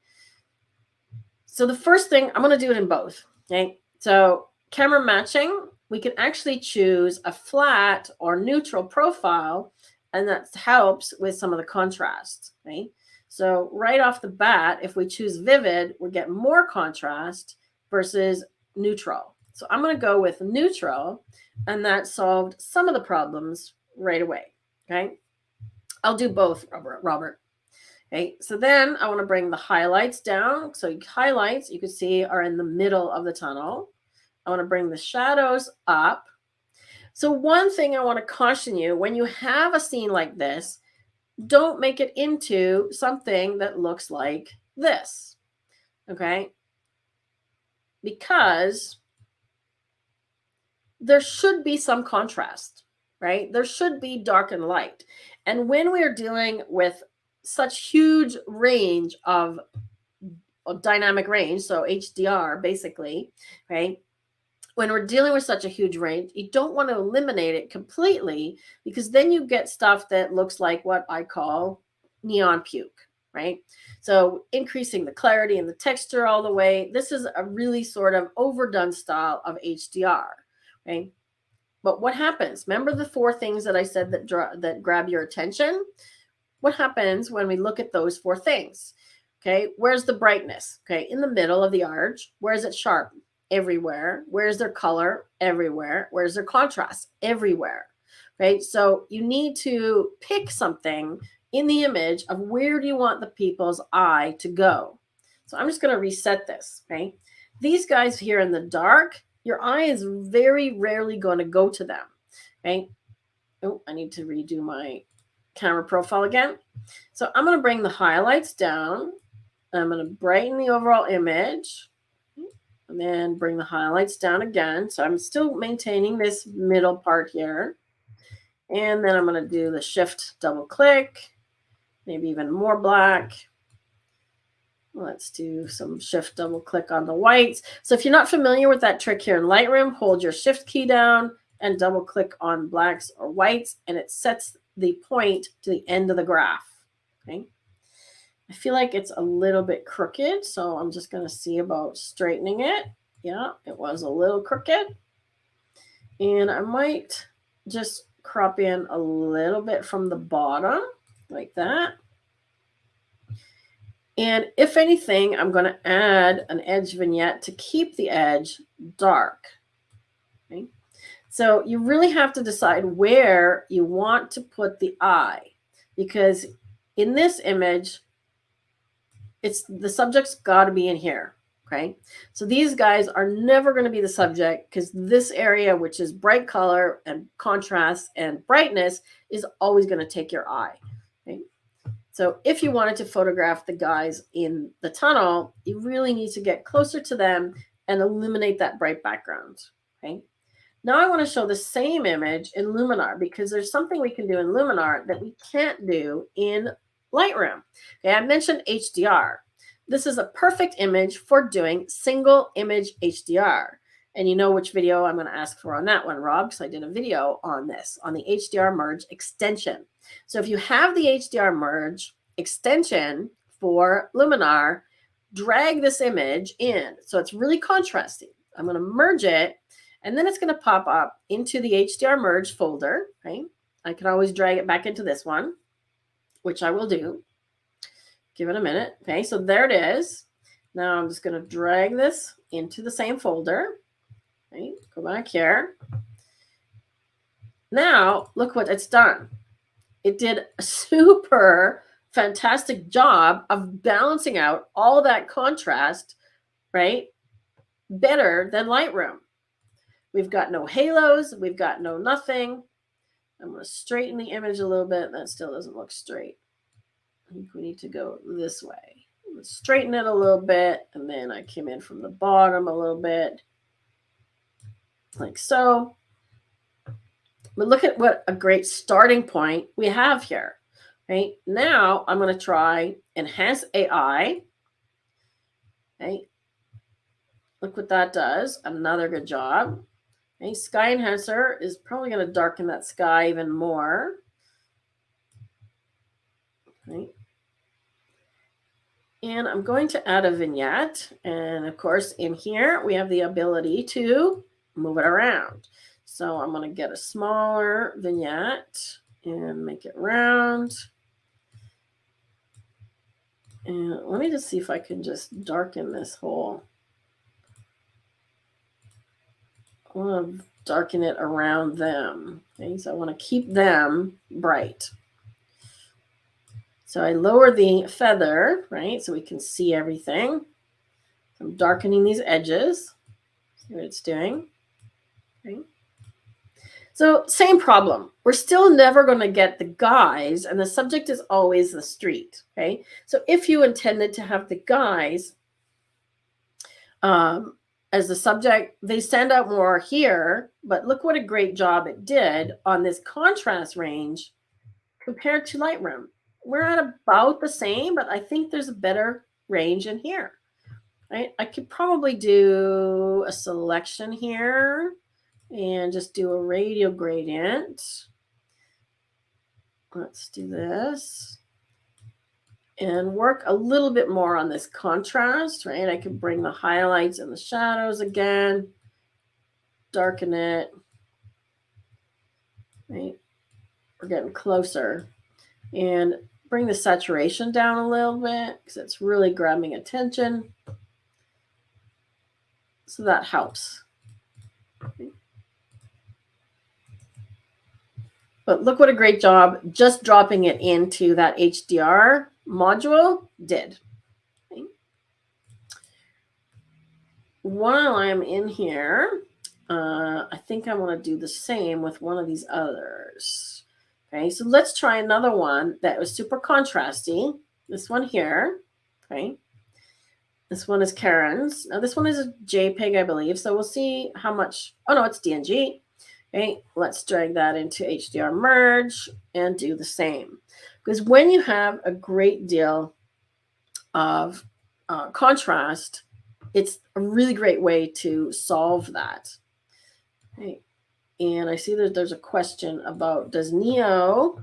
So the first thing, I'm going to do it in both. Okay. So camera matching, we can actually choose a flat or neutral profile, and that helps with some of the contrast. Okay. So right off the bat, if we choose vivid, we get more contrast versus neutral. So I'm going to go with neutral, and that solved some of the problems right away. Okay. I'll do both, Robert. Okay. So then I want to bring the highlights down. So highlights, you can see, are in the middle of the tunnel. I want to bring the shadows up. So one thing I want to caution you, when you have a scene like this, don't make it into something that looks like this, okay? Because there should be some contrast, right? There should be dark and light. And when we're dealing with such huge range of dynamic range, so HDR basically, right? When we're dealing with such a huge range, you don't want to eliminate it completely, because then you get stuff that looks like what I call neon puke, right? So increasing the clarity and the texture all the way. This is a really sort of overdone style of HDR, right? But what happens? Remember the four things that I said that grab your attention? What happens when we look at those four things? Okay, where's the brightness? Okay, in the middle of the arch. Where is it sharp? Everywhere. Where's their color? Everywhere. Where's their contrast? Everywhere. Right? So you need to pick something in the image of where do you want the people's eye to go. So I'm just going to reset this. Okay. These guys here in the dark, your eye is very rarely going to go to them. Okay. Oh, I need to redo my camera profile again. So I'm going to bring the highlights down. I'm going to brighten the overall image and then bring the highlights down again. So I'm still maintaining this middle part here. And then I'm going to do the shift double click, maybe even more black. Let's do some shift double click on the whites. So if you're not familiar with that trick here in Lightroom, hold your shift key down and double click on blacks or whites, and it sets the point to the end of the graph. Okay. I feel like it's a little bit crooked, so I'm just going to see about straightening it. Yeah, it was a little crooked. And I might just crop in a little bit from the bottom like that. And if anything, I'm going to add an edge vignette to keep the edge dark. Okay. So you really have to decide where you want to put the eye, because in this image, it's the subject's got to be in here. Okay. So these guys are never going to be the subject, because this area, which is bright color and contrast and brightness, is always going to take your eye. Okay. So if you wanted to photograph the guys in the tunnel, you really need to get closer to them and illuminate that bright background. Okay. Now I want to show the same image in Luminar, because there's something we can do in Luminar that we can't do in Lightroom. Okay, I mentioned HDR. This is a perfect image for doing single image HDR. And you know which video I'm going to ask for on that one, Rob, because I did a video on this, on the HDR merge extension. So if you have the HDR merge extension for Luminar, drag this image in. So it's really contrasting. I'm going to merge it, and then it's going to pop up into the HDR merge folder. Okay. I can always drag it back into this one, which I will do. Give it a minute. Okay, so there it is. Now I'm just going to drag this into the same folder. Okay, go back here. Now look what it's done. It did a super fantastic job of balancing out all that contrast, right? Better than Lightroom. We've got no halos. We've got no nothing. I'm going to straighten the image a little bit. That still doesn't look straight. I think we need to go this way. Let's straighten it a little bit. And then I came in from the bottom a little bit, like so. But look at what a great starting point we have here. Right now, I'm going to try Enhance AI. Okay. Look what that does. Another good job. Okay. Sky Enhancer is probably going to darken that sky even more. Okay. And I'm going to add a vignette. And of course, in here, we have the ability to move it around. So I'm going to get a smaller vignette and make it round. And let me just see if I can just darken this whole. I want to darken it around them. Okay, so I want to keep them bright. So I lower the feather, right, so we can see everything. I'm darkening these edges. See what it's doing. Okay. So same problem. We're still never going to get the guys, and the subject is always the street. Okay. So if you intended to have the guys as the subject, they stand out more here. But look what a great job it did on this contrast range compared to Lightroom. We're at about the same, but I think there's a better range in here. Right? I could probably do a selection here and just do a radial gradient. Let's do this and work a little bit more on this contrast, right? I could bring the highlights and the shadows again, darken it, right? We're getting closer. And bring the saturation down a little bit because it's really grabbing attention. So that helps. Okay. But look what a great job just dropping it into that HDR module did. Okay. While I'm in here, I think I want to do the same with one of these others. Okay, so let's try another one that was super contrasty. This one here. Okay. This one is Karen's. Now this one is a JPEG, I believe. So we'll see how much. Oh no, it's DNG. Okay, let's drag that into HDR merge and do the same. Because when you have a great deal of contrast, it's a really great way to solve that. Okay. And I see that there's a question about does Neo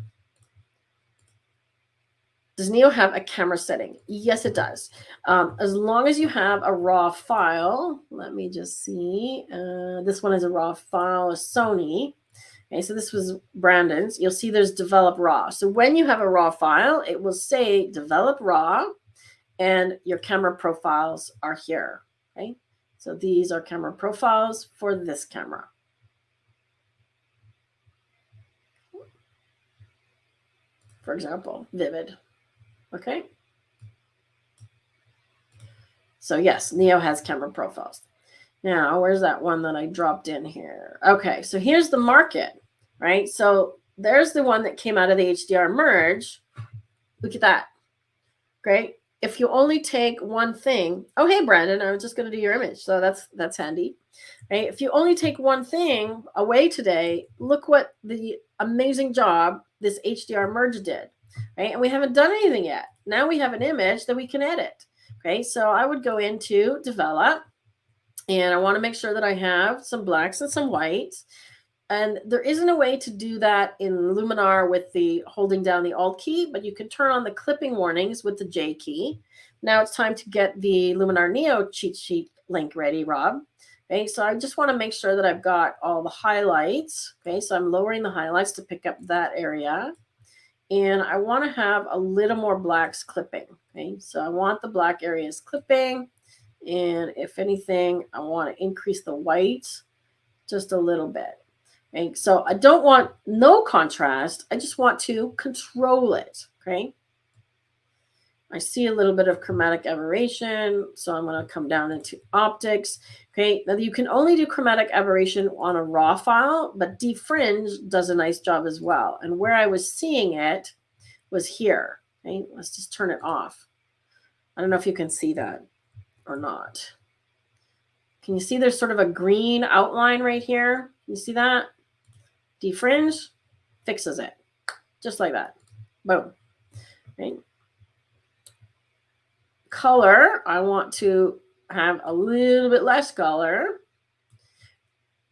have a camera setting? Yes, it does. As long as you have a raw file, let me just see. This one is a raw file, a Sony. Okay, so this was Brandon's. You'll see there's develop raw. So when you have a raw file, it will say develop raw, and your camera profiles are here. Okay, so these are camera profiles for this camera. For example, Vivid. Okay. So yes, Neo has camera profiles. Now, where's that one that I dropped in here? Okay, so here's the market, right? So there's the one that came out of the HDR merge. Look at that. Great. If you only take one thing, oh, hey, Brandon, I was just going to do your image. So that's handy, right? If you only take one thing away today, look what the amazing job this HDR merge did, right? And we haven't done anything yet. Now we have an image that we can edit. Okay, so I would go into develop, and I want to make sure that I have some blacks and some whites. And there isn't a way to do that in Luminar with the holding down the Alt key, but you can turn on the clipping warnings with the J key. Now it's time to get the Luminar Neo cheat sheet link ready, Rob. Okay, so I just want to make sure that I've got all the highlights. Okay, so I'm lowering the highlights to pick up that area. And I want to have a little more blacks clipping. Okay, so I want the black areas clipping. And if anything, I want to increase the white just a little bit. Okay, so I don't want no contrast. I just want to control it. Okay. I see a little bit of chromatic aberration, so I'm going to come down into optics. Okay, now you can only do chromatic aberration on a raw file, but defringe does a nice job as well. And where I was seeing it was here. Okay, let's just turn it off. I don't know if you can see that or not. Can you see there's sort of a green outline right here? Can you see that? Defringe fixes it, just like that. Boom. Right. Color, I want to have a little bit less color.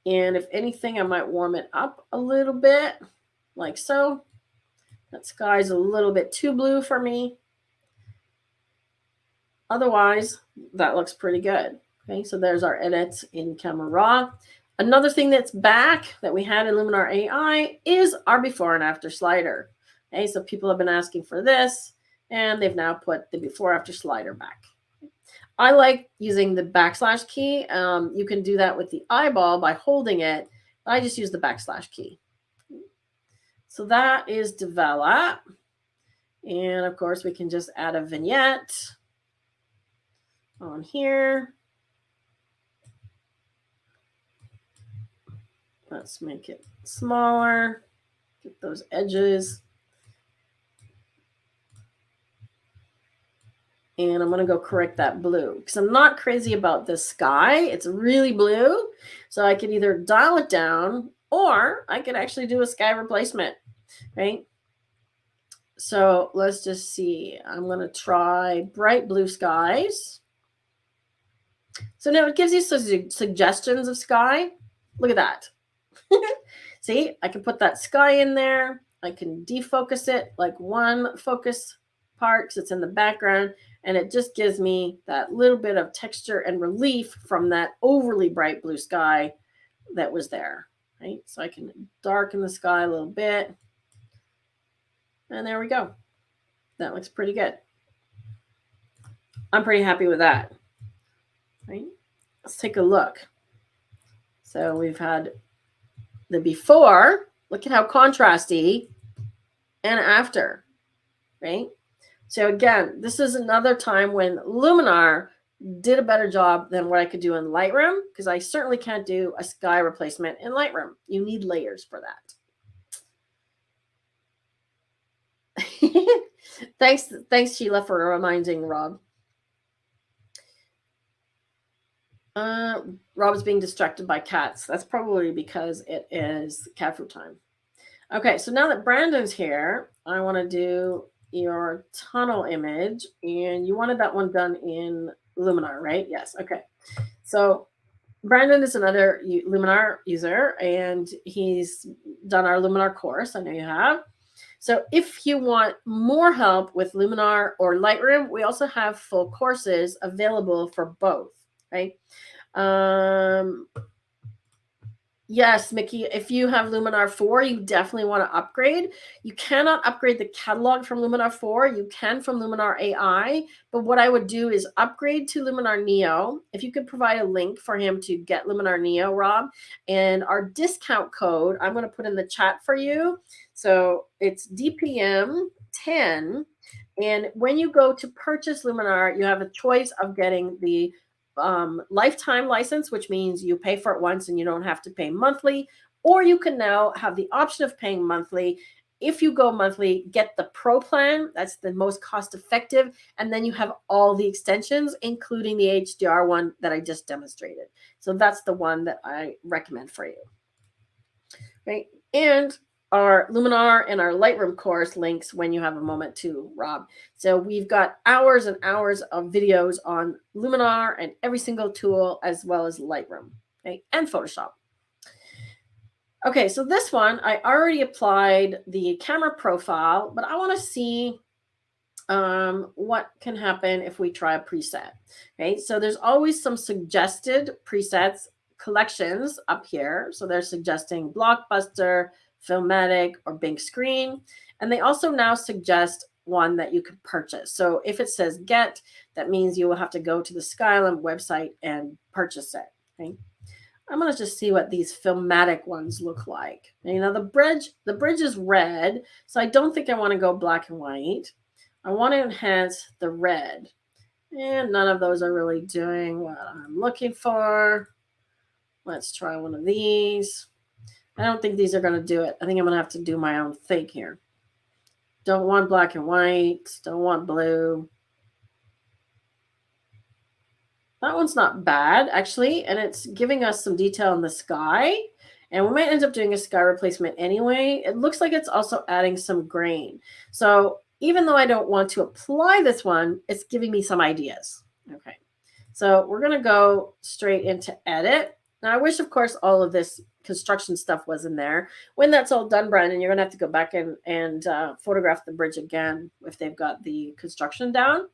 And if anything, I might warm it up a little bit, like so. That sky's a little bit too blue for me. Otherwise, that looks pretty good. Okay, so there's our edits in Camera Raw. Another thing that's back that we had in Luminar AI is our before and after slider. Okay, so people have been asking for this, and they've now put the before after slider back. I like using the backslash key. You can do that with the eyeball by holding it. I just use the backslash key. So that is develop. And of course, we can just add a vignette on here. Let's make it smaller. Get those edges. And I'm going to go correct that blue because I'm not crazy about this sky. It's really blue. So I could either dial it down or I could actually do a sky replacement, right? So let's just see. I'm going to try bright blue skies. So now it gives you some suggestions of sky. Look at that. See, I can put that sky in there. I can defocus it like one focus part because it's in the background. And it just gives me that little bit of texture and relief from that overly bright blue sky that was there. Right? So I can darken the sky a little bit. And there we go. That looks pretty good. I'm pretty happy with that. Right? Let's take a look. So we've had the before. Look at how contrasty, and after. Right? So again, this is another time when Luminar did a better job than what I could do in Lightroom, because I certainly can't do a sky replacement in Lightroom. You need layers for that. Thanks, Sheila, for reminding Rob. Rob's being distracted by cats. That's probably because it is cat food time. Okay, so now that Brandon's here, I want to do your tunnel image, and you wanted that one done in Luminar, right? Yes. Okay. So Brandon is another Luminar user, and he's done our Luminar course. I know you have. So if you want more help with Luminar or Lightroom, we also have full courses available for both, right? Yes, Mickey, if you have Luminar 4, you definitely want to upgrade. You cannot upgrade the catalog from Luminar 4. You can from Luminar AI. But what I would do is upgrade to Luminar Neo. If you could provide a link for him to get Luminar Neo, Rob, and our discount code, I'm going to put in the chat for you. So it's DPM 10. And when you go to purchase Luminar, you have a choice of getting the lifetime license, which means you pay for it once and you don't have to pay monthly, or you can now have the option of paying monthly. If you go monthly, get the pro plan. That's the most cost effective. And then you have all the extensions, including the HDR one that I just demonstrated. So that's the one that I recommend for you. Right. And our Luminar and our Lightroom course links when you have a moment too, Rob. So we've got hours and hours of videos on Luminar and every single tool, as well as Lightroom, okay, and Photoshop. Okay, so this one, I already applied the camera profile, but I want to see what can happen if we try a preset. Okay, so there's always some suggested presets collections up here. So they're suggesting Blockbuster, Filmatic, or Big Screen. And they also now suggest one that you could purchase. So if it says get, that means you will have to go to the Skylum website and purchase it. Okay. I'm going to just see what these Filmatic ones look like. And, you know, the bridge is red, so I don't think I want to go black and white. I want to enhance the red. And none of those are really doing what I'm looking for. Let's try one of these. I don't think these are going to do it. I think I'm going to have to do my own thing here. Don't want black and white. Don't want blue. That one's not bad, actually. And it's giving us some detail in the sky. And we might end up doing a sky replacement anyway. It looks like it's also adding some grain. So even though I don't want to apply this one, it's giving me some ideas. Okay. So we're going to go straight into edit. Now, I wish, of course, all of this construction stuff was in there. When that's all done, Brandon, you're going to have to go back and photograph the bridge again if they've got the construction down.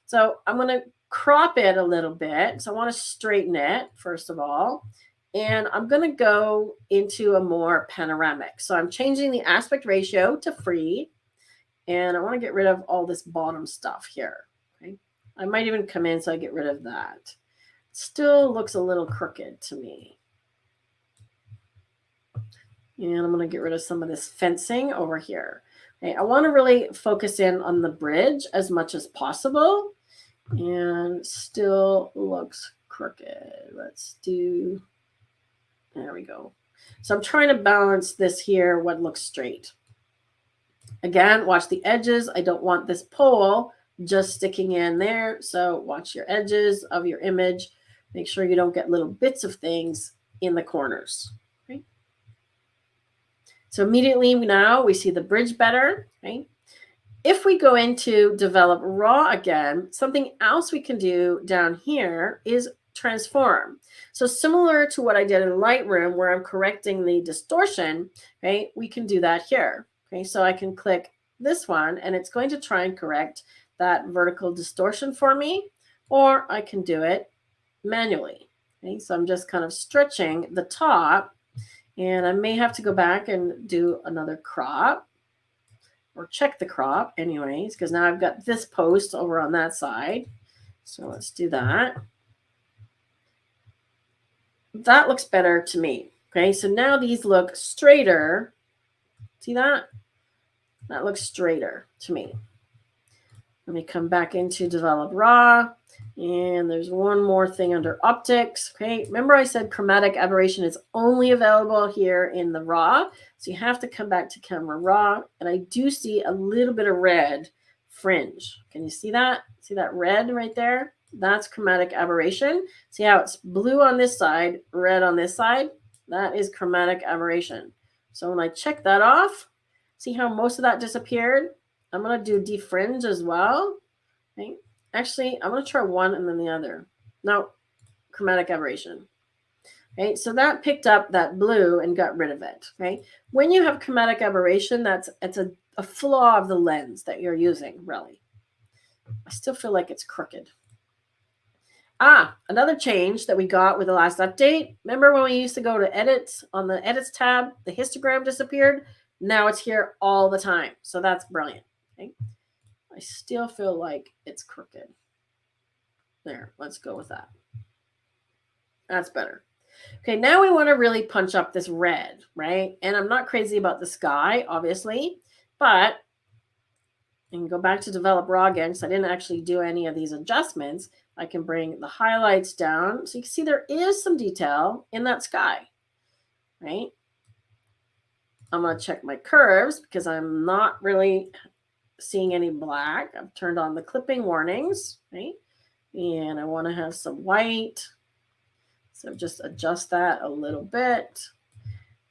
So I'm going to crop it a little bit. So I want to straighten it, first of all. And I'm going to go into a more panoramic. So I'm changing the aspect ratio to free. And I want to get rid of all this bottom stuff here. Okay. I might even come in so I get rid of that. Still looks a little crooked to me. And I'm going to get rid of some of this fencing over here. Okay, I want to really focus in on the bridge as much as possible. And still looks crooked. Let's do, there we go. So I'm trying to balance this here, what looks straight. Again, watch the edges. I don't want this pole just sticking in there. So watch your edges of your image. Make sure you don't get little bits of things in the corners. Okay. So immediately now we see the bridge better. Okay. If we go into develop raw again, something else we can do down here is transform. So similar to what I did in Lightroom where I'm correcting the distortion, okay, we can do that here. Okay, so I can click this one and it's going to try and correct that vertical distortion for me, or I can do it manually. Okay, so I'm just kind of stretching the top and I may have to go back and do another crop or check the crop anyways, because now I've got this post over on that side. So let's do that. That looks better to me. Okay, so now these look straighter. See that? That looks straighter to me. Let me come back into develop raw. And there's one more thing under optics. Okay, remember I said chromatic aberration is only available here in the raw. So you have to come back to camera raw. And I do see a little bit of red fringe. Can you see that? See that red right there? That's chromatic aberration. See how it's blue on this side, red on this side? That is chromatic aberration. So when I check that off, see how most of that disappeared? I'm going to do defringe as well. Okay. Actually, I'm going to try one and then the other. No, chromatic aberration. Okay, so that picked up that blue and got rid of it. Okay, when you have chromatic aberration, it's a flaw of the lens that you're using, really. I still feel like it's crooked. Another change that we got with the last update. Remember when we used to go to edits on the edits tab, the histogram disappeared? Now it's here all the time. So that's brilliant. Okay. I still feel like it's crooked. There, let's go with that. That's better. Okay, now we want to really punch up this red, right? And I'm not crazy about the sky, obviously, but I can go back to develop raw again because I didn't actually do any of these adjustments. I can bring the highlights down. So you can see there is some detail in that sky, right? I'm going to check my curves because I'm not really seeing any black. I've turned on the clipping warnings, right? And I want to have some white. So just adjust that a little bit.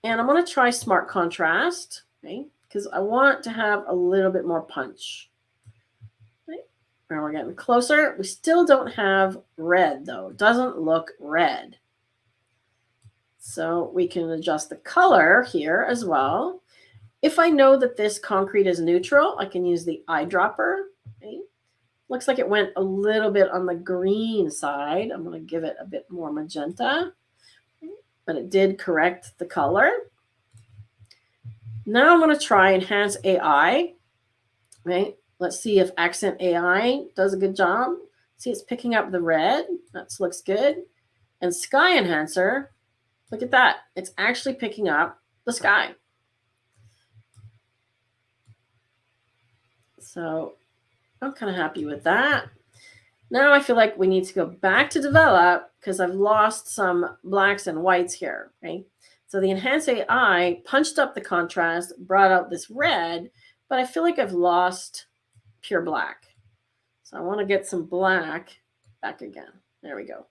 And I'm going to try smart contrast, okay? Because I want to have a little bit more punch. Right? Now we're getting closer. We still don't have red, though. It doesn't look red. So we can adjust the color here as well. If I know that this concrete is neutral, I can use the eyedropper. Okay? Looks like it went a little bit on the green side. I'm going to give it a bit more magenta. But it did correct the color. Now I'm going to try Enhance AI. Right? Let's see if Accent AI does a good job. See, it's picking up the red. That looks good. And Sky Enhancer, look at that. It's actually picking up the sky. So I'm kind of happy with that. Now I feel like we need to go back to develop because I've lost some blacks and whites here. Okay? So the Enhance AI punched up the contrast, brought out this red, but I feel like I've lost pure black. So I want to get some black back again. There we go.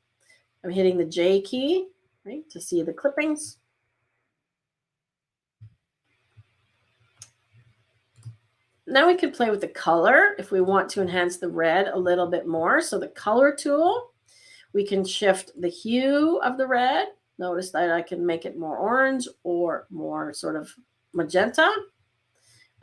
I'm hitting the J key, right, to see the clippings. Now we can play with the color if we want to enhance the red a little bit more. So the color tool, we can shift the hue of the red. Notice that I can make it more orange or more sort of magenta.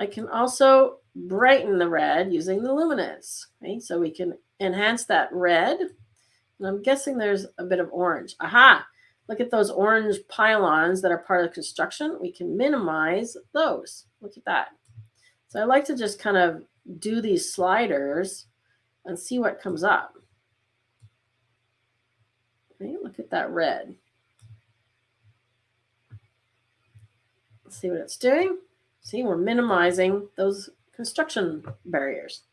I can also brighten the red using the luminance. Okay? So we can enhance that red. And I'm guessing there's a bit of orange. Aha! Look at those orange pylons that are part of the construction. We can minimize those. Look at that. So I like to just kind of do these sliders and see what comes up. Okay, look at that red. Let's see what it's doing. See, we're minimizing those construction barriers.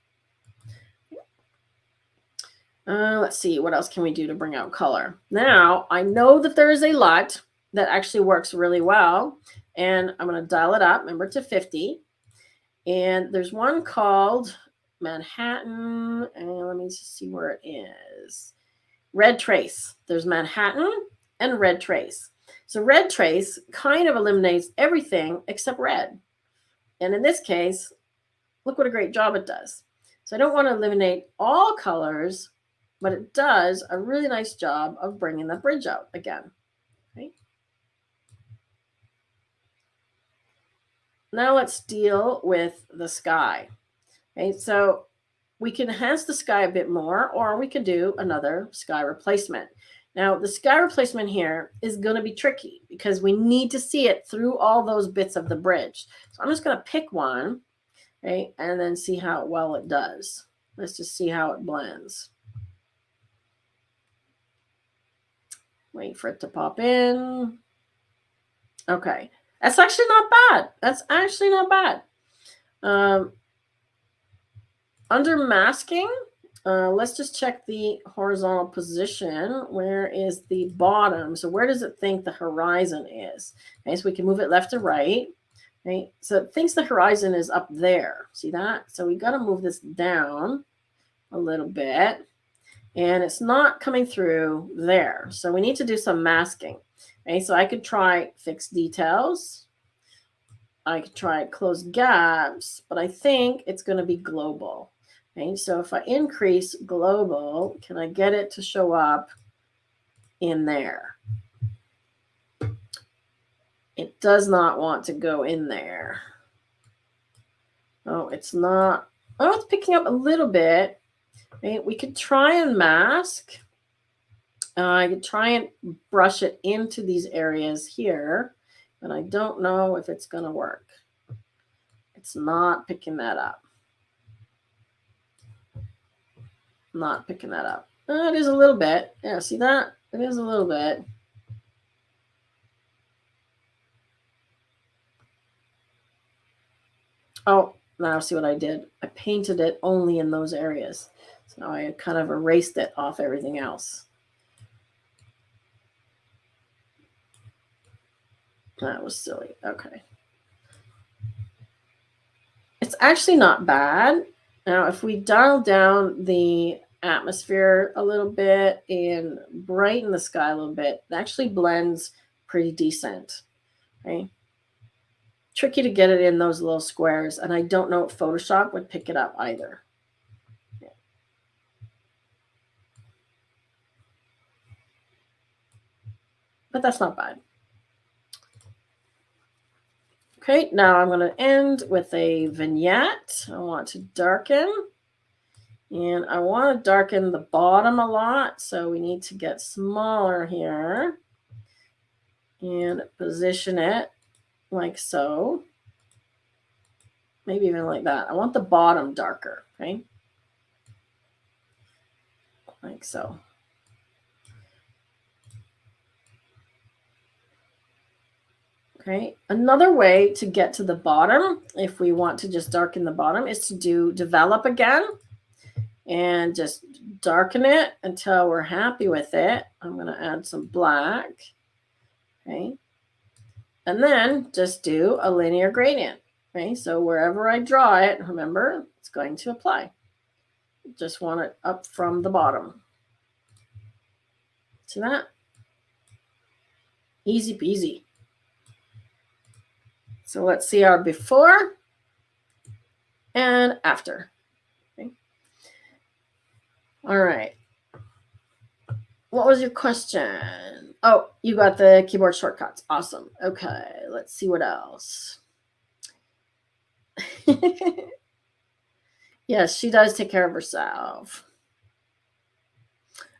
Let's see, what else can we do to bring out color? Now, I know that there is a LUT that actually works really well, and I'm going to dial it up, remember, to 50. And there's one called Manhattan, and let me just see where it is. Red Trace. There's Manhattan and Red Trace. So Red Trace kind of eliminates everything except red. And in this case, look what a great job it does. So I don't want to eliminate all colors, but it does a really nice job of bringing the bridge out again. Okay. Now let's deal with the sky. Okay, so we can enhance the sky a bit more, or we could do another sky replacement. Now, the sky replacement here is going to be tricky because we need to see it through all those bits of the bridge. So I'm just going to pick one, okay, and then see how well it does. Let's just see how it blends. Wait for it to pop in. Okay. That's actually not bad. That's actually not bad. Under masking, let's just check the horizontal position. Where is the bottom? So where does it think the horizon is? Okay, so we can move it left to right. Okay, so it thinks the horizon is up there. See that? So we got to move this down a little bit. And it's not coming through there. So we need to do some masking. Okay, so I could try fix details. I could try close gaps, but I think it's going to be global. Okay, so if I increase global, can I get it to show up in there? It does not want to go in there. Oh, it's not. Oh, it's picking up a little bit. Okay, we could try and mask. I could try and brush it into these areas here, but I don't know if it's going to work. It's not picking that up. Not picking that up. It is a little bit. Yeah, see that? It is a little bit. Oh, now see what I did. I painted it only in those areas. So now I kind of erased it off everything else. That was silly. Okay. It's actually not bad. Now, if we dial down the atmosphere a little bit and brighten the sky a little bit, it actually blends pretty decent. Okay. Tricky to get it in those little squares, and I don't know if Photoshop would pick it up either. Yeah. But that's not bad. Okay, now I'm going to end with a vignette. I want to darken. And I want to darken the bottom a lot, so we need to get smaller here and position it like so. Maybe even like that. I want the bottom darker, okay? Like so. Okay, another way to get to the bottom, if we want to just darken the bottom, is to do develop again and just darken it until we're happy with it. I'm going to add some black, okay? And then just do a linear gradient, okay? So wherever I draw it, remember, it's going to apply. Just want it up from the bottom. See that? Easy peasy. So let's see our before and after. Okay. All right. What was your question? Oh, you got the keyboard shortcuts. Awesome. Okay, let's see what else. Yes, she does take care of herself.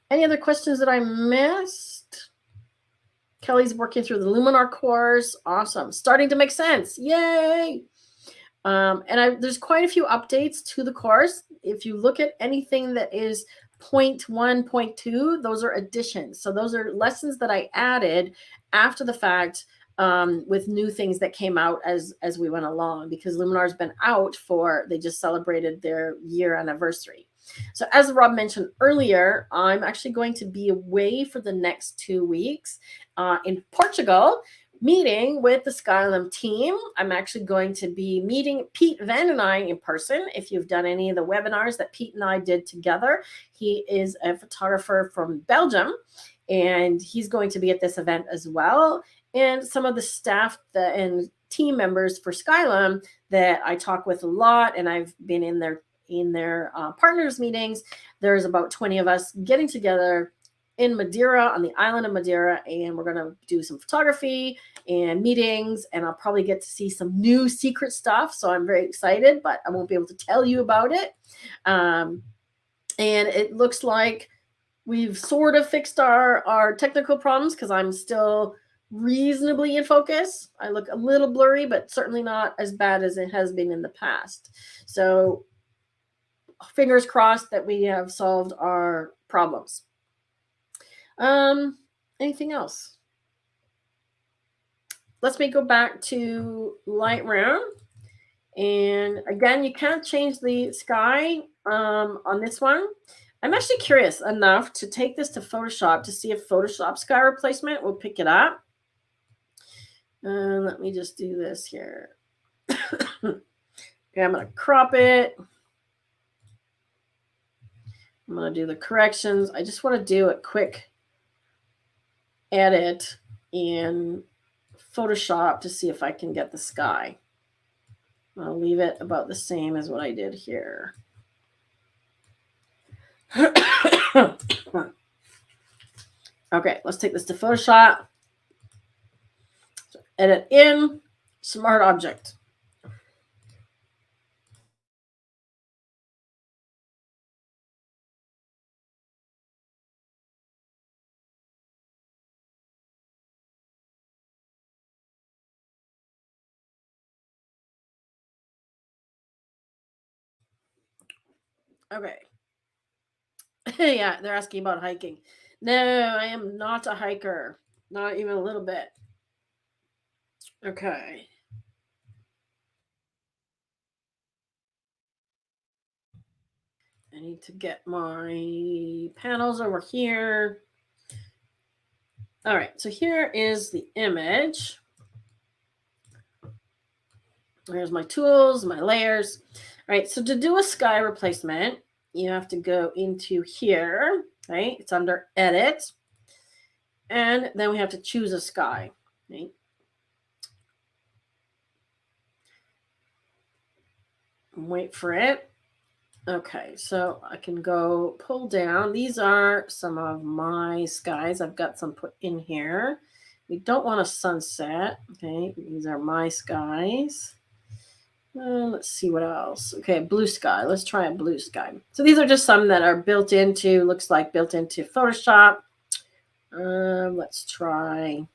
Any other questions that I missed? Kelly's working through the Luminar course. Awesome. Starting to make sense. Yay. And there's quite a few updates to the course. If you look at anything that is 0.1, 0.2, those are additions. So those are lessons that I added after the fact with new things that came out as we went along, because Luminar's been out they just celebrated their year anniversary. So as Rob mentioned earlier, I'm actually going to be away for the next 2 weeks in Portugal, meeting with the Skylum team. I'm actually going to be meeting Pete Van and I in person. If you've done any of the webinars that Pete and I did together, he is a photographer from Belgium, and he's going to be at this event as well. And some of the staff and team members for Skylum that I talk with a lot, and I've been in their partners meetings. There's about 20 of us getting together in Madeira, on the island of Madeira, and we're going to do some photography and meetings, and I'll probably get to see some new secret stuff. So I'm very excited, but I won't be able to tell you about it. And it looks like we've sort of fixed our technical problems, because I'm still reasonably in focus. I look a little blurry, but certainly not as bad as it has been in the past. So fingers crossed that we have solved our problems. Anything else? Let's go back to Lightroom And again, you can't change the sky on this one. I'm actually curious enough to take this to Photoshop to see if Photoshop sky replacement will pick it up. Let me just do this here. Okay, I'm going to crop it. I'm going to do the corrections. I just want to do a quick edit in Photoshop to see if I can get the sky. I'll leave it about the same as what I did here. Okay, let's take this to Photoshop. So edit in, smart object. Okay. Yeah, they're asking about hiking. No, I am not a hiker. Not even a little bit. Okay. I need to get my panels over here. All right, so here is the image. Here's my tools, my layers. All right, so to do a sky replacement, you have to go into here, right? It's under edit. And then we have to choose a sky, right? Wait for it. Okay, so I can go pull down. These are some of my skies. I've got some put in here. We don't want a sunset. Okay, these are my skies. Let's see what else. Okay, blue sky. Let's try a blue sky. So these are just some that are built into, looks like built into Photoshop. Let's try.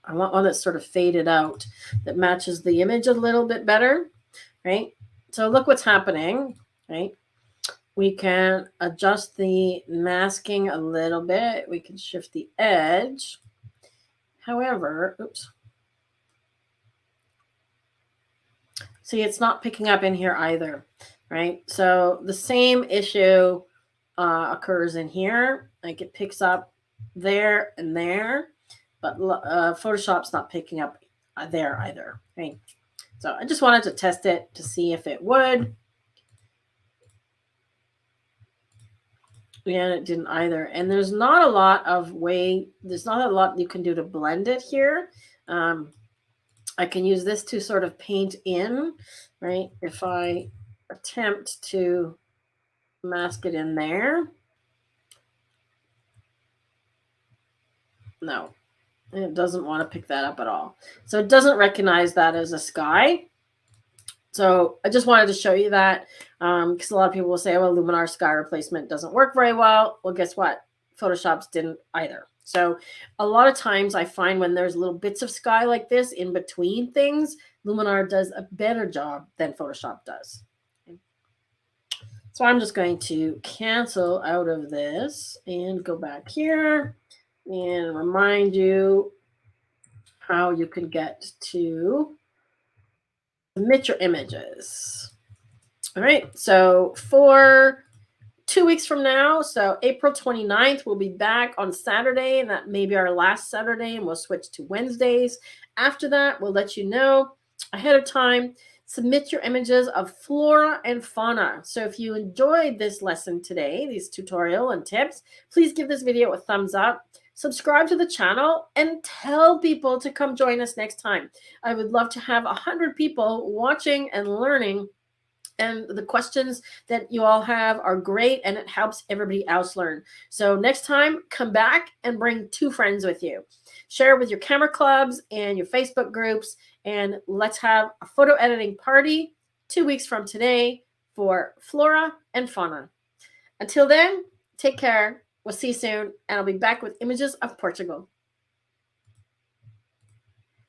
I want one that's sort of faded out that matches the image a little bit better, right? So look what's happening, right? We can adjust the masking a little bit. We can shift the edge. However, oops. See, it's not picking up in here either, right? So the same issue occurs in here. Like it picks up there and there, but Photoshop's not picking up there either, right? So I just wanted to test it to see if it would. And it didn't either. And there's not a lot you can do to blend it here. I can use this to sort of paint in, right? If I attempt to mask it in there. No, it doesn't want to pick that up at all. So it doesn't recognize that as a sky. So I just wanted to show you that because a lot of people will say, well, Luminar sky replacement doesn't work very well. Well, guess what? Photoshop's didn't either. So a lot of times I find when there's little bits of sky like this in between things, Luminar does a better job than Photoshop does. Okay. So I'm just going to cancel out of this and go back here and remind you how you can get to submit your images. All right, so for 2 weeks from now, so April 29th, we'll be back on Saturday, and that may be our last Saturday, and we'll switch to Wednesdays. After that, we'll let you know ahead of time. Submit your images of flora and fauna. So if you enjoyed this lesson today, these tutorial and tips, please give this video a thumbs up. Subscribe to the channel and tell people to come join us next time. I would love to have 100 people watching and learning. And the questions that you all have are great, and it helps everybody else learn. So next time, come back and bring 2 friends with you. Share with your camera clubs and your Facebook groups, and let's have a photo editing party 2 weeks from today for flora and fauna. Until then, take care. We'll see you soon, and I'll be back with images of Portugal.